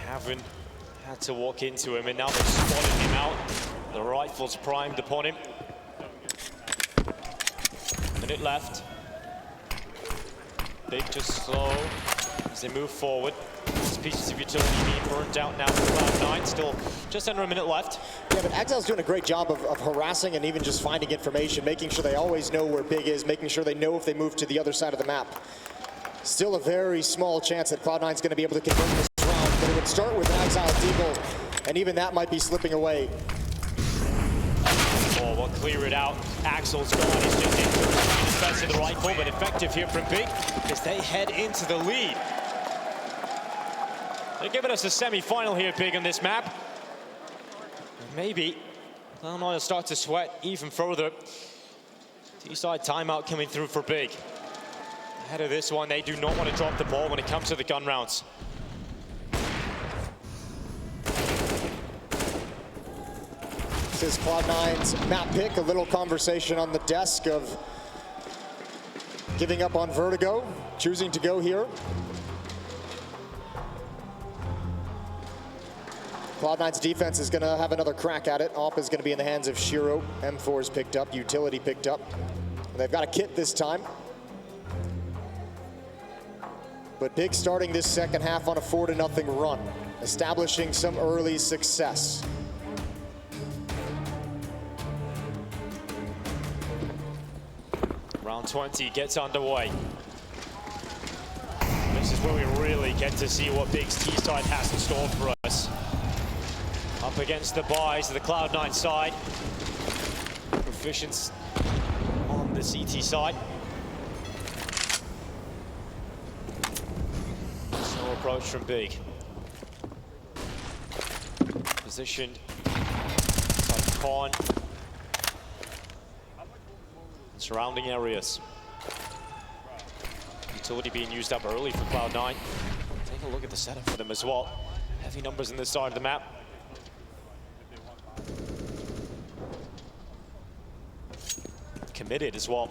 Haven't had to walk into him, and now they've spotted him out. The rifle's primed upon him. Minute left. Big just slow as they move forward. These pieces of utility being burned out now for Cloud9. Still just under a minute left. Yeah, but Exile's doing a great job of harassing and even just finding information, making sure they always know where Big is, making sure they know if they move to the other side of the map. Still a very small chance that Cloud9's going to be able to convert this round, but it would start with Exile Deagle, and even that might be slipping away. Oh, we'll clear it out. Axel's gone. He's just into the defense of the rifle, but effective here from Big as they head into the lead. They're giving us a semi-final here, Big, on this map. Maybe Cloud9 will start to sweat even further. T-side timeout coming through for Big. Ahead of this one, they do not want to drop the ball when it comes to the gun rounds. This is Cloud9's map pick, a little conversation on the desk of giving up on Vertigo, choosing to go here. Cloud9's defense is going to have another crack at it. AWP is going to be in the hands of Shiro. M4 is picked up, utility picked up. And they've got a kit this time. But Big starting this second half on a 4-0 run, establishing some early success. Round 20 gets underway. This is where we really get to see what Big's T-side has in store for us. Up against the buys of the Cloud9 side. Proficiency on the CT side. Slow approach from Big. Positioned inside Con. Surrounding areas. Utility being used up early for Cloud9. Take a look at the setup for them as well. Heavy numbers on this side of the map. Committed as well.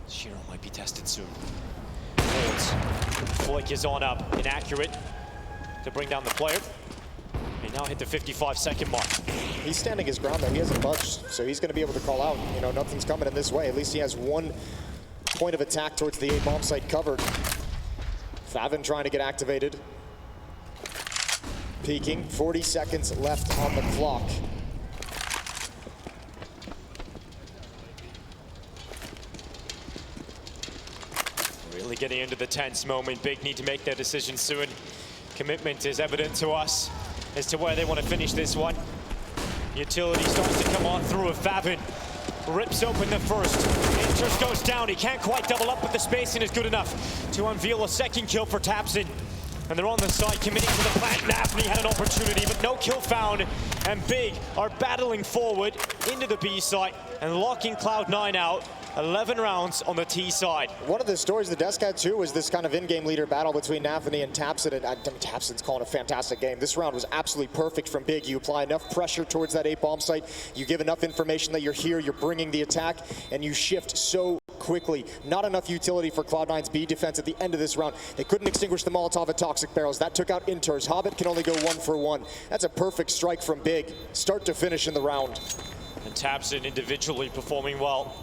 Shiro might be tested soon. Holds. Flick is on up. Inaccurate to bring down the player. He now hit the 55-second mark. He's standing his ground though. He hasn't budged, so he's going to be able to call out. Nothing's coming in this way. At least he has one point of attack towards the A-bomb site covered. Favin trying to get activated. Peeking, 40 seconds left on the clock. Really getting into the tense moment. Big need to make their decision soon. Commitment is evident to us as to where they want to finish this one. Utility starts to come on through with Favin. Rips open the first. Inters goes down. He can't quite double up, but the spacing is good enough to unveil a second kill for Tapson. And they're on the side, committing to the plant. Nafny had an opportunity, but no kill found. And Big are battling forward into the B site and locking Cloud9 out. 11 rounds on the T side. One of the stories the desk had too was this kind of in-game leader battle between Nafny and Tapson, and Tapson's calling a fantastic game. This round was absolutely perfect from Big. You apply enough pressure towards that A bomb site, you give enough information that you're here, you're bringing the attack, and you shift so quickly. Not enough utility for Cloud9's B defense at the end of this round. They couldn't extinguish the Molotov and Toxic Barrels. That took out Inters. Hobbit can only go 1 for 1. That's a perfect strike from Big, start to finish in the round. And Tapson individually performing well.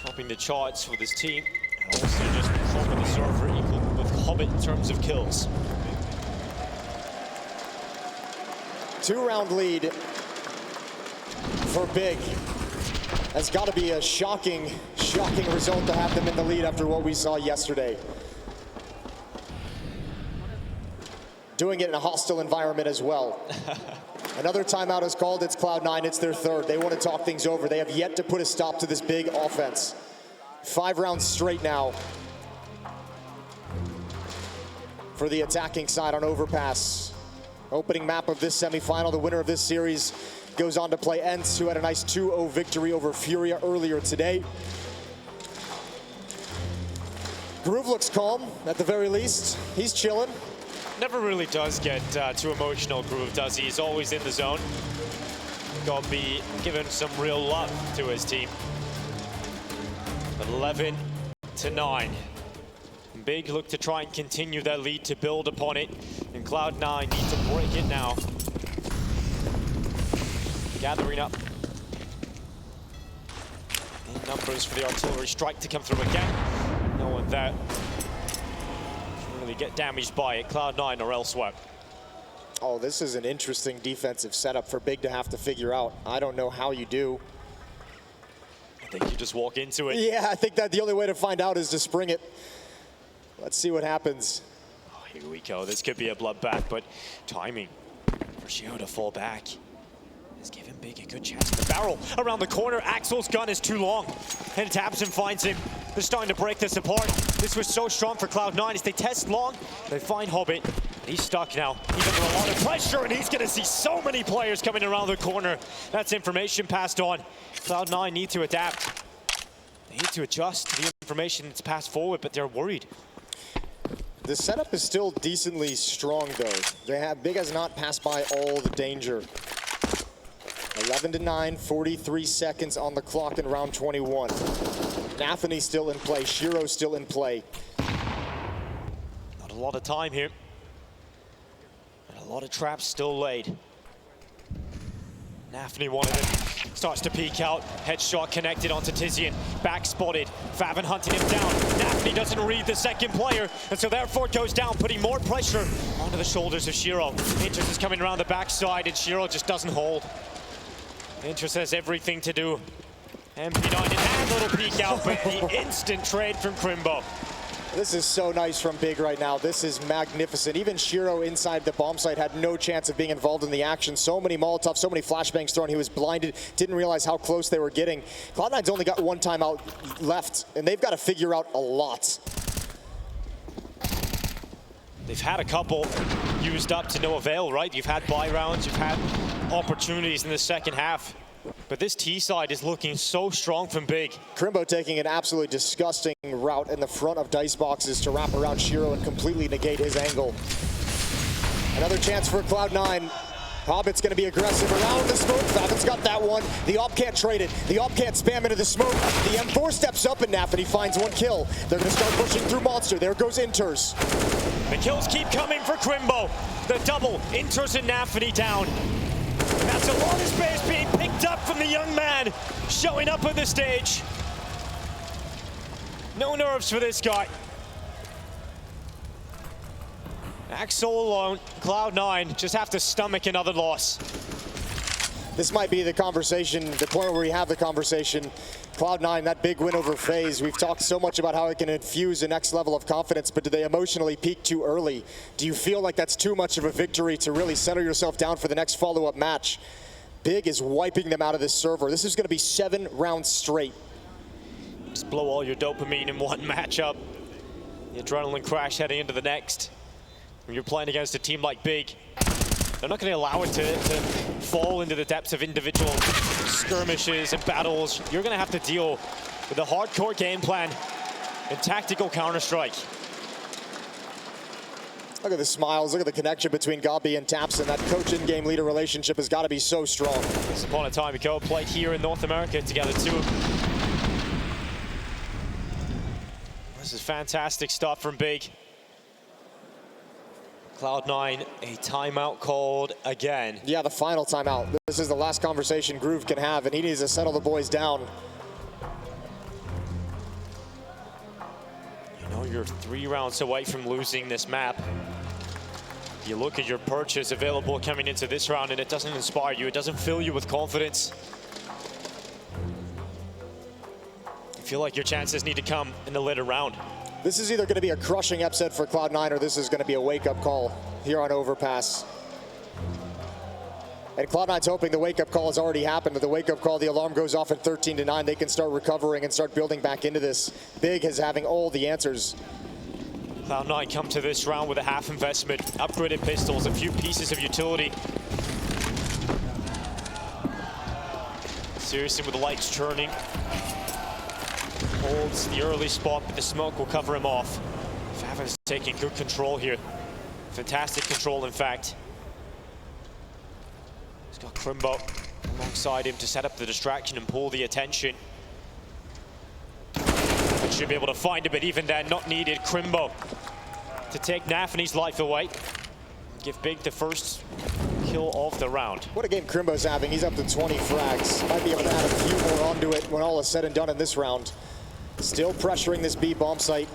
Topping the charts with his team, and also just top of the server, equal with Hobbit in terms of kills. 2-round lead for Big. That's got to be a shocking result to have them in the lead after what we saw yesterday. Doing it in a hostile environment as well. Another timeout is called. It's Cloud9. It's their third. They want to talk things over. They have yet to put a stop to this Big offense. 5 rounds straight now for the attacking side on Overpass. Opening map of this semifinal. The winner of this series goes on to play Ents, who had a nice 2-0 victory over Furia earlier today. Groove looks calm, at the very least. He's chilling. Never really does get too emotional, Groove, does he? He's always in the zone. Got to be given some real love to his team. But 11-9. Big look to try and continue their lead, to build upon it. And Cloud9 need to break it now. Gathering up in numbers for the artillery strike to come through again. No one there. Really get damaged by it. Cloud9 or elsewhere. Oh, this is an interesting defensive setup for Big to have to figure out. I don't know how you do. I think you just walk into it. Yeah, I think that the only way to find out is to spring it. Let's see what happens. Oh, here we go. This could be a bloodbath, but timing for Shio to fall back is giving Big a good chance. The barrel around the corner. Axel's gun is too long, and Tapson finds him. They're starting to break this apart. This was so strong for Cloud9 as they test long. They find Hobbit. He's stuck now. He's under a lot of pressure, and he's going to see so many players coming around the corner. That's information passed on. Cloud9 need to adapt. They need to adjust to the information that's passed forward, but they're worried. The setup is still decently strong, though. Big has not passed by all the danger. 11-9, 43 seconds on the clock in round 21. Nafny still in play. Shiro still in play. Not a lot of time here. And a lot of traps still laid. Nafny, one of them, starts to peek out. Headshot connected onto Tizian. Back spotted. Favin hunting him down. Nafny doesn't read the second player, and so therefore goes down, putting more pressure onto the shoulders of Shiro. Interest is coming around the backside, and Shiro just doesn't hold. Interest has everything to do. MP9 in hand, little peek out, but the instant trade from Crimbo. This is so nice from Big right now. This is magnificent. Even Shiro inside the bomb site had no chance of being involved in the action. So many Molotovs, so many flashbangs thrown. He was blinded, didn't realize how close they were getting. Cloud9's only got 1 timeout left, and they've got to figure out a lot. They've had a couple used up to no avail, right? You've had buy rounds, you've had opportunities in the second half. But this T side is looking so strong from Big. Crimbo taking an absolutely disgusting route in the front of dice boxes to wrap around Shiro and completely negate his angle. Another chance for Cloud9. Hobbit's going to be aggressive around the smoke. Favin's got that one. The AWP can't trade it. The AWP can't spam into the smoke. The M4 steps up and Nafny finds 1 kill. They're going to start pushing through Monster. There goes Inters. The kills keep coming for Crimbo. The double, Inters and Nafny down. And that's a lot of space being picked up from the young man showing up on the stage. No nerves for this guy. Axel alone, Cloud9 just have to stomach another loss. This might be the conversation, the point where we have the conversation. Cloud9, that big win over FaZe. We've talked so much about how it can infuse a next level of confidence, but do they emotionally peak too early? Do you feel like that's too much of a victory to really settle yourself down for the next follow-up match? Big is wiping them out of this server. This is going to be 7 rounds straight. Just blow all your dopamine in one matchup. The adrenaline crash heading into the next. When you're playing against a team like Big, they're not going to allow it to fall into the depths of individual skirmishes and battles. You're going to have to deal with a hardcore game plan and tactical Counter-Strike. Look at the smiles, look at the connection between Gabi and Tapson. That coach and game leader relationship has got to be so strong. Once upon a time ago, played here in North America together too. This is fantastic stuff from Big. Cloud9, a timeout called again. Yeah, the final timeout. This is the last conversation Groove can have, and he needs to settle the boys down. You know, you're 3 rounds away from losing this map. You look at your purchase available coming into this round, and it doesn't inspire you. It doesn't fill you with confidence. You feel like your chances need to come in the later round. This is either going to be a crushing upset for Cloud9 or this is going to be a wake-up call here on Overpass. And Cloud9's hoping the wake-up call has already happened. But the wake-up call, the alarm goes off at 13-9. They can start recovering and start building back into this. Big is having all the answers. Cloud9 come to this round with a half investment, upgraded pistols, a few pieces of utility. Seriously, with the lights turning. Holds the early spot, but the smoke will cover him off. Favin's taking good control here. Fantastic control, in fact. He's got Crimbo alongside him to set up the distraction and pull the attention. He should be able to find him, but even then, not needed. Crimbo to take Nafany's life away. Give Big the first kill of the round. What a game Crimbo's having. He's up to 20 frags. Might be able to add a few more onto it when all is said and done in this round. Still pressuring this B bomb site.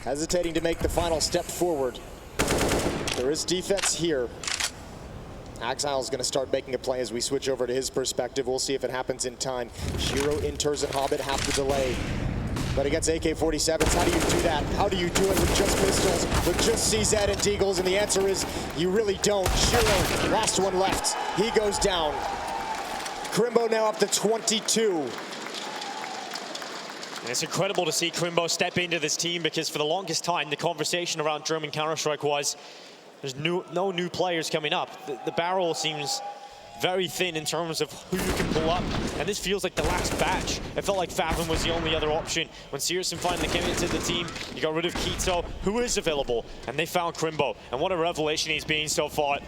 Hesitating to make the final step forward. There is defense here. Axile's going to start making a play as we switch over to his perspective. We'll see if it happens in time. Shiro, Inters, and Hobbit have to delay. But against AK-47s, how do you do that? How do you do it with just pistols, with just CZ and Deagles? And the answer is, you really don't. Shiro, last one left. He goes down. Crimbo now up to 22. And it's incredible to see Crimbo step into this team, because for the longest time, the conversation around German Counter-Strike was, there's no new players coming up. The barrel seems very thin in terms of who you can pull up, and this feels like the last batch. It felt like Favin was the only other option. When Searson finally came into the team, you got rid of Kito, who is available, and they found Crimbo. And what a revelation he's been so far.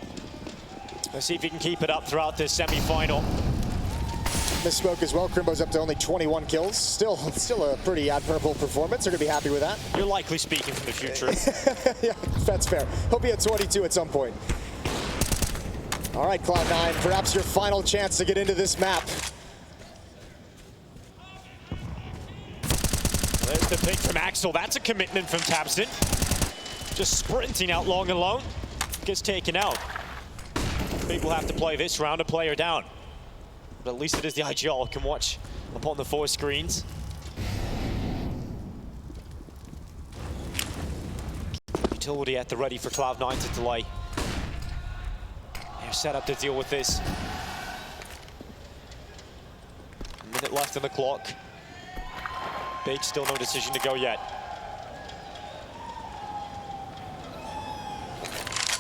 Let's see if he can keep it up throughout this semi-final. Misspoke as well. Crimbo's up to only 21 kills. Still a pretty admirable performance. They're going to be happy with that. You're likely speaking from the future. Yeah, that's fair. He'll be at 22 at some point. All right, Cloud9, perhaps your final chance to get into this map. There's the pick from Axel. That's a commitment from Tapson. Just sprinting out long and alone. Gets taken out. Big will have to play this round, a player down. But at least it is the IGL can watch upon the 4 screens. Utility at the ready for Cloud9 to delay. They're set up to deal with this. A minute left on the clock. Big still no decision to go yet.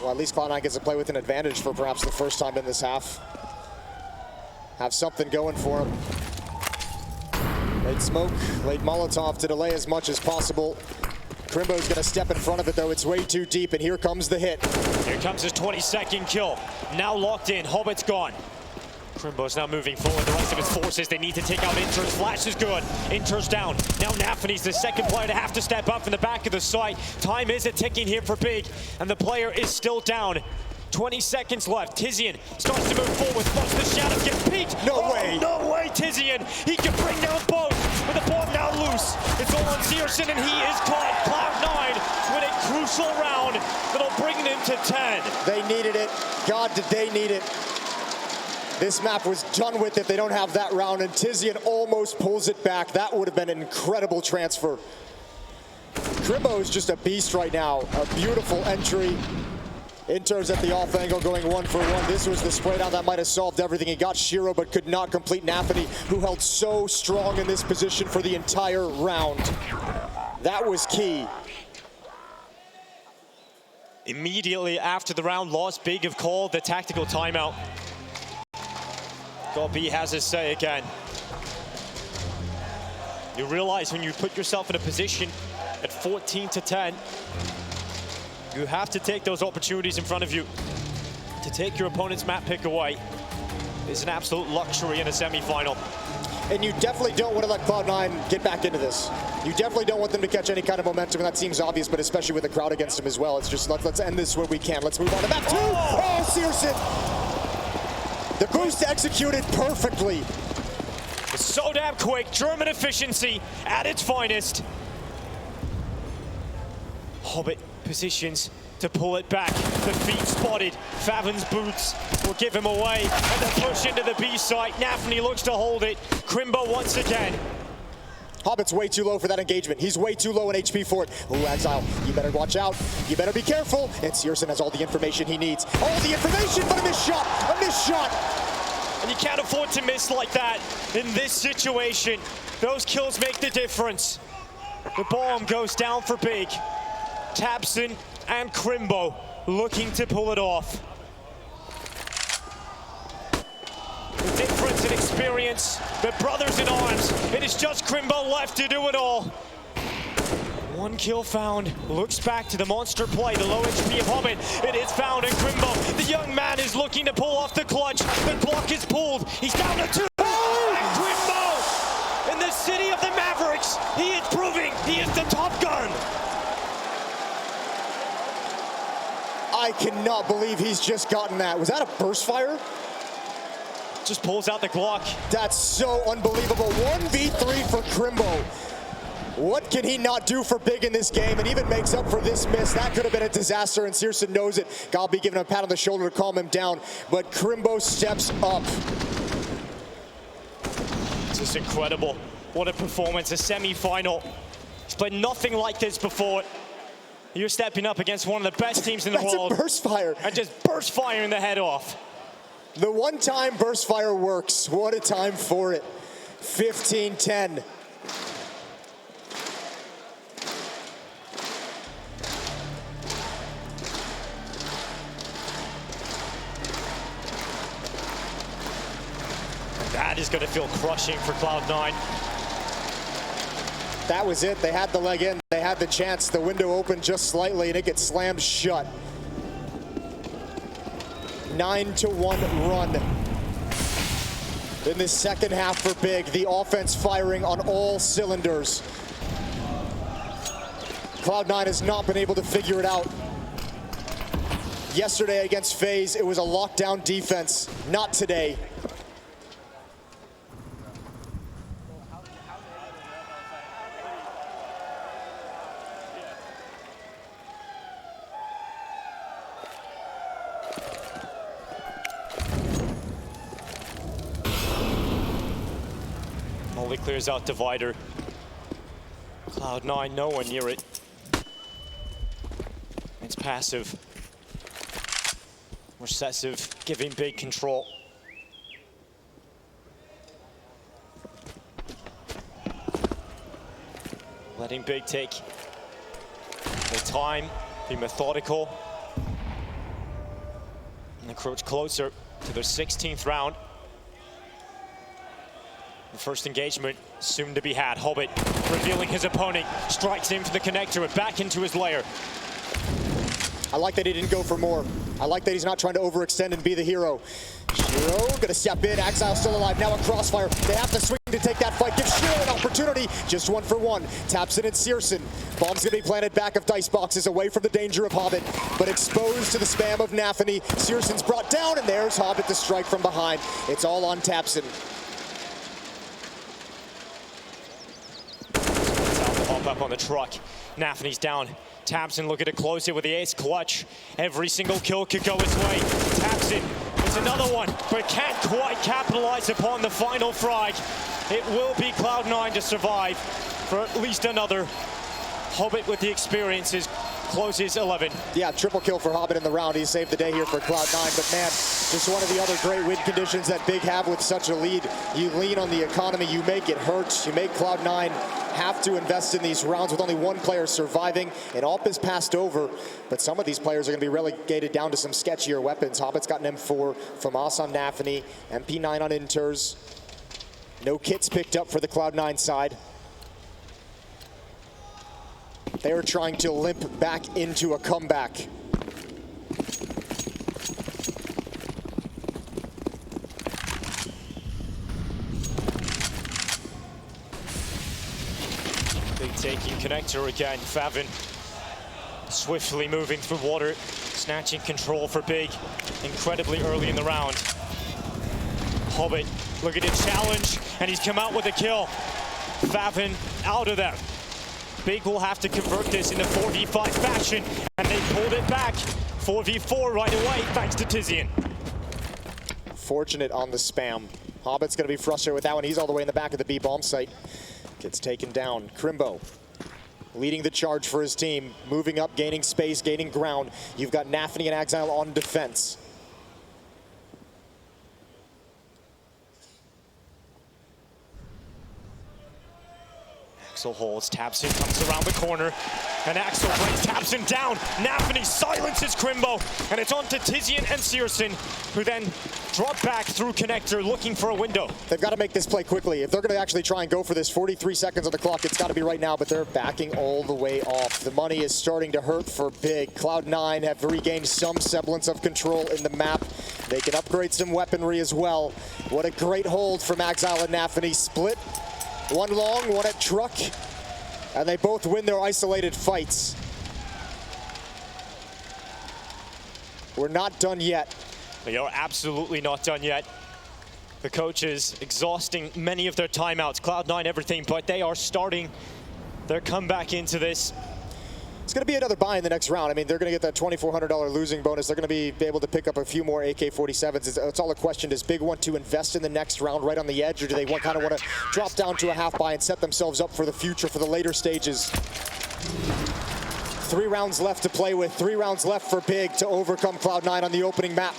Well, at least Cloud9 gets to play with an advantage for perhaps the first time in this half. Have something going for him. Late smoke, late Molotov to delay as much as possible. Crimbo's gonna step in front of it though. It's way too deep, and here comes the hit. Here comes his 22nd kill. Now locked in, Hobbit's gone. Crimbo's now moving forward. The rest of his forces, they need to take out Inters. Flash is good. Inters down. Now Nafany's the second player to have to step up from the back of the site. Time is ticking here for Big, and the player is still down. 20 seconds left. Tizian starts to move forward. Watch the shadow get peeked. No way. No way, Tizian. He can bring down both. With the bomb now loose. It's all on Searson, and he is caught. Cloud9 with a crucial round that'll bring them to 10. They needed it. God, did they need it. This map was done with if they don't have that round, and Tizian almost pulls it back. That would have been an incredible transfer. Crimbo is just a beast right now. A beautiful entry. Inters at the off angle going 1-for-1. This was the spray down that might have solved everything. He got Shiro but could not complete Nafany, who held so strong in this position for the entire round. That was key. immediately after the round lost, big have called the tactical timeout. Gobi has his say again. You realize when you put yourself in a position at 14-10, you have to take those opportunities in front of you. To take your opponent's map pick away is an absolute luxury in a semi-final. And you definitely don't want to let Cloud9 get back into this. You definitely don't want them to catch any kind of momentum, and that seems obvious, but especially with the crowd against them as well. It's just, let's end this where we can. Let's move on to map 2. Oh, Searson! The boost executed perfectly. It's so damn quick. German efficiency at its finest. Hobbit positions to pull it back. The feet spotted. Favin's boots will give him away. And the push into the B site. Nafny looks to hold it. Crimbo once again. Hobbit's way too low for that engagement. He's way too low in HP for it. Ooh, Exile, you better watch out. You better be careful. And Searson has all the information he needs. All the information, but a missed shot. A missed shot. And you can't afford to miss like that in this situation. Those kills make the difference. The bomb goes down for big. tabseN and Crimbo looking to pull it off. The difference in experience, the brothers in arms. It is just Crimbo left to do it all. One kill found, looks back to the monster play, the low HP of Hobbit. It is found, and Crimbo, the young man, is looking to pull off the clutch. The clock is pulled, he's down to 2. And Crimbo, in the city of the Mavericks, he is proving he is the Top Gun. I cannot believe he's just gotten that. Was that a burst fire? Just pulls out the Glock. That's so unbelievable. 1v3 for Crimbo. What can he not do for big in this game, and even makes up for this miss? That could have been a disaster, and Searson knows it. Galbi giving him a pat on the shoulder to calm him down, but Crimbo steps up. Just incredible. What a performance, a semi-final. He's played nothing like this before. You're stepping up against one of the best teams in the world. That's a burst fire. And just burst firing the head off. The one-time burst fire works. What a time for it. 15-10. That is going to feel crushing for Cloud9. That was it. They had the leg in. They had the chance. The window opened just slightly, and it gets slammed shut. 9-1 run in the second half for big. The offense firing on all cylinders. Cloud9 has not been able to figure it out. Yesterday against FaZe, it was a lockdown defense. Not today. Molly clears out Divider. Cloud9 nowhere near it. It's passive. Recessive, giving big control. Letting big take their time, be methodical. And approach closer to their 16th round. The first engagement soon to be had. Hobbit revealing his opponent, strikes in for the connector and back into his lair. I like that he didn't go for more. I like that he's not trying to overextend and be the hero. Shiro gonna step in, Exile still alive, now a crossfire. They have to swing to take that fight, give Shiro an opportunity. Just 1 for 1, tabseN and Searson. Bomb's gonna be planted back of dice boxes, away from the danger of Hobbit, but exposed to the spam of Nafny. Searson's brought down, and there's Hobbit to strike from behind. It's all on tabseN. Pop up on the truck. Nafny's down. tabseN looking to close it with the ace clutch. Every single kill could go his way. tabseN, it's another one, but can't quite capitalize upon the final frag. It will be Cloud9 to survive for at least another. Hobbit with the experience is closes 11. Yeah, triple kill for Hobbit in the round. He saved the day here for Cloud9. But man, just one of the other great win conditions that Big have with such a lead. You lean on the economy, you make it hurt. You make Cloud9 have to invest in these rounds with only one player surviving. And AWP is passed over, but some of these players are going to be relegated down to some sketchier weapons. Hobbit's got an M4, FAMAS on Nafany, MP9 on Inters. No kits picked up for the Cloud9 side. They are trying to limp back into a comeback. Big taking connector again. Favin swiftly moving through water, snatching control for Big incredibly early in the round. Hobbit looking to challenge, and he's come out with a kill. Favin out of there. Big will have to convert this into 4v5 fashion, and they pulled it back. 4v4 right away, thanks to Tizian. Fortunate on the spam. Hobbit's going to be frustrated with that one. He's all the way in the back of the B bomb site. Gets taken down. Crimbo leading the charge for his team, moving up, gaining space, gaining ground. You've got Nafany and Exile on defense. Axel holds, tabseN comes around the corner, and Axel brings tabseN down. Nafany silences Crimbo, and it's on to Tizian and searson, who then drop back through connector looking for a window. They've got to make this play quickly. If they're going to actually try and go for this, 43 seconds on the clock, it's got to be right now, but they're backing all the way off. The money is starting to hurt for Big. Cloud9 have regained some semblance of control in the map. They can upgrade some weaponry as well. What a great hold from Exile and Nafany. Split. One long, one at truck, and they both win their isolated fights. We're not done yet. They are absolutely not done yet. The coaches exhausting many of their timeouts. Cloud9 everything, but they are starting their comeback into this. It's going to be another buy in the next round. I mean, they're going to get that $2,400 losing bonus. They're going to be able to pick up a few more AK-47s. It's all a question. Does Big want to invest in the next round right on the edge, or do they kind of want to drop down to a half buy and set themselves up for the future, for the later stages? 3 rounds left to play with. 3 rounds left for Big to overcome Cloud9 on the opening map.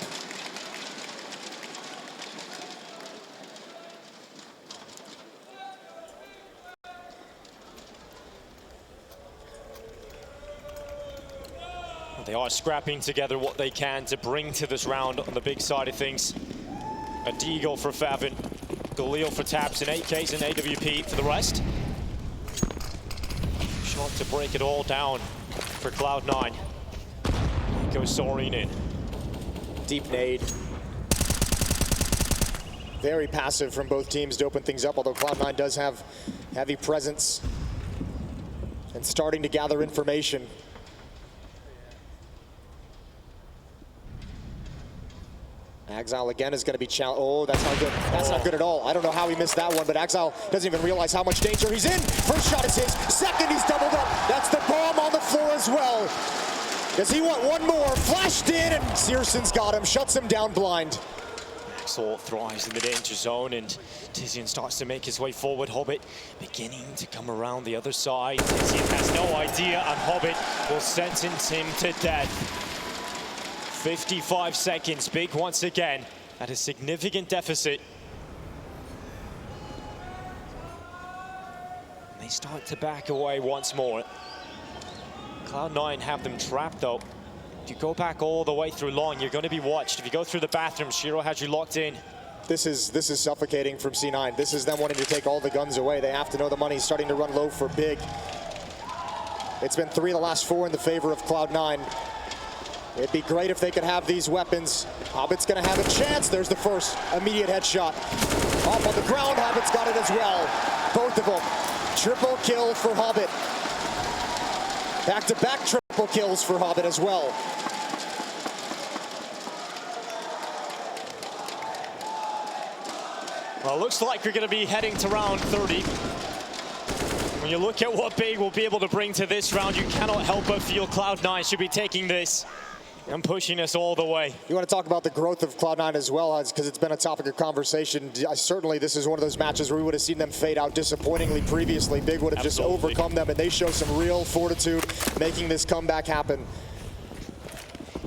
They are scrapping together what they can to bring to this round on the Big side of things. A Deagle for Favin, Galil for tabseN, 8Ks and AWP for the rest. Shot to break it all down for Cloud9. Goes soaring in. Deep nade. Very passive from both teams to open things up, although Cloud9 does have heavy presence and starting to gather information. Exile again is going to be challenged. Oh, that's not good. That's not good at all. I don't know how he missed that one, but Exile doesn't even realize how much danger he's in. First shot is his. Second, he's doubled up. That's the bomb on the floor as well. Does he want one more? Flashed in, and searson's got him. Shuts him down blind. Axel thrives in the danger zone, and Tizian starts to make his way forward. Hobbit beginning to come around the other side. Tizian has no idea, and Hobbit will sentence him to death. 55 seconds, Big once again at a significant deficit. And they start to back away once more. Cloud9 have them trapped though. If you go back all the way through long, you're going to be watched. If you go through the bathroom, Shiro has you locked in. This is suffocating from C9. This is them wanting to take all the guns away. They have to know the money's starting to run low for Big. It's been 3 of the last 4 in the favor of Cloud9. It'd be great if they could have these weapons. Hobbit's gonna have a chance. There's the first immediate headshot. Off on the ground, Hobbit's got it as well. Both of them. Triple kill for Hobbit. Back-to-back triple kills for Hobbit as well. Well, looks like we're gonna be heading to round 30. When you look at what Big will be able to bring to this round, you cannot help but feel Cloud9 should be taking this And pushing us all the way. You want to talk about the growth of Cloud9 as well, because it's been a topic of conversation. Certainly, this is one of those matches where we would have seen them fade out disappointingly previously. Big would have just overcome them, and they show some real fortitude making this comeback happen.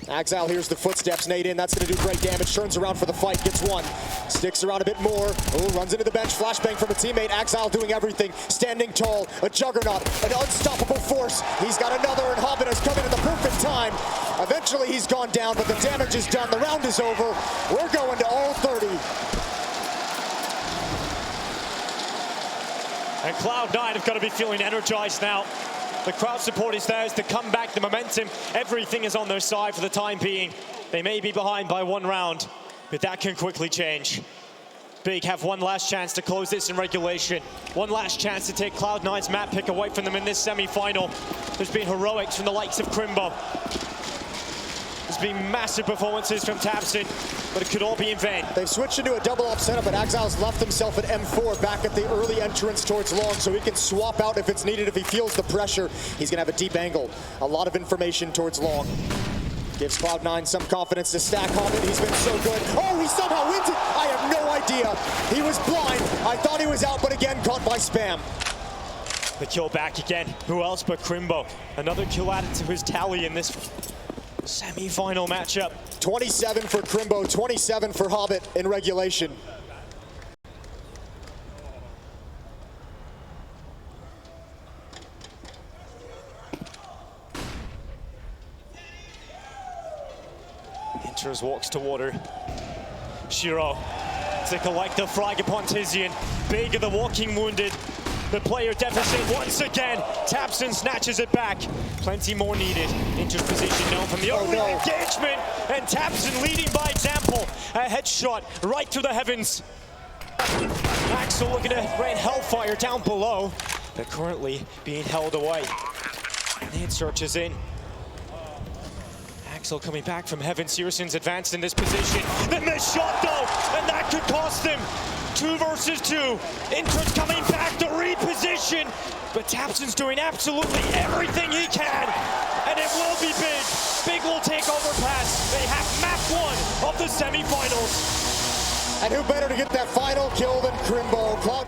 Axile hears the footsteps. Nade in, that's going to do great damage. Turns around for the fight, gets one. Sticks around a bit more. Oh, runs into the bench. Flashbang from a teammate. Axile doing everything. Standing tall. A juggernaut. An unstoppable force. He's got another, and Hobbit has come in at the perfect time. Eventually, he's gone down, but the damage is done. The round is over. We're going to all 30. And Cloud9 have got to be feeling energized now. The crowd support is theirs to come back, the momentum, everything is on their side for the time being. They may be behind by one round, but that can quickly change. Big have one last chance to close this in regulation. One last chance to take Cloud9's map pick away from them in this semi-final. There's been heroics from the likes of Crimbo. There's been massive performances from tabseN, but it could all be in vain. They've switched into a double up setup, but Exile's left himself at M4 back at the early entrance towards long, so he can swap out if it's needed. If he feels the pressure, he's going to have a deep angle. A lot of information towards long. Gives Cloud9 some confidence to stack Hobbit. He's been so good. Oh, he somehow wins it. I have no idea. He was blind. I thought he was out, but again, caught by spam. The kill back again. Who else but Crimbo? Another kill added to his tally in this semi-final matchup. 27 for Crimbo, 27 for Hobbit in regulation. Enters, walks to water. Shiro to collect the frag upon Tizian. Big of the walking wounded. The player deficit once again. tabseN snatches it back. Plenty more needed. Enters position now from the early engagement. And tabseN leading by example. A headshot right through the heavens. Axel looking to rain hellfire down below. They're currently being held away. Nade searches in. Axel coming back from heaven. Searson's advanced in this position. The missed shot though, and that could cost them. 2 versus 2. Inter's coming back to reposition, but tabseN's doing absolutely everything he can, and it will be big. Big will take Overpass. They have map 1 of the semifinals. And who better to get that final kill than Crimbo? Cloud9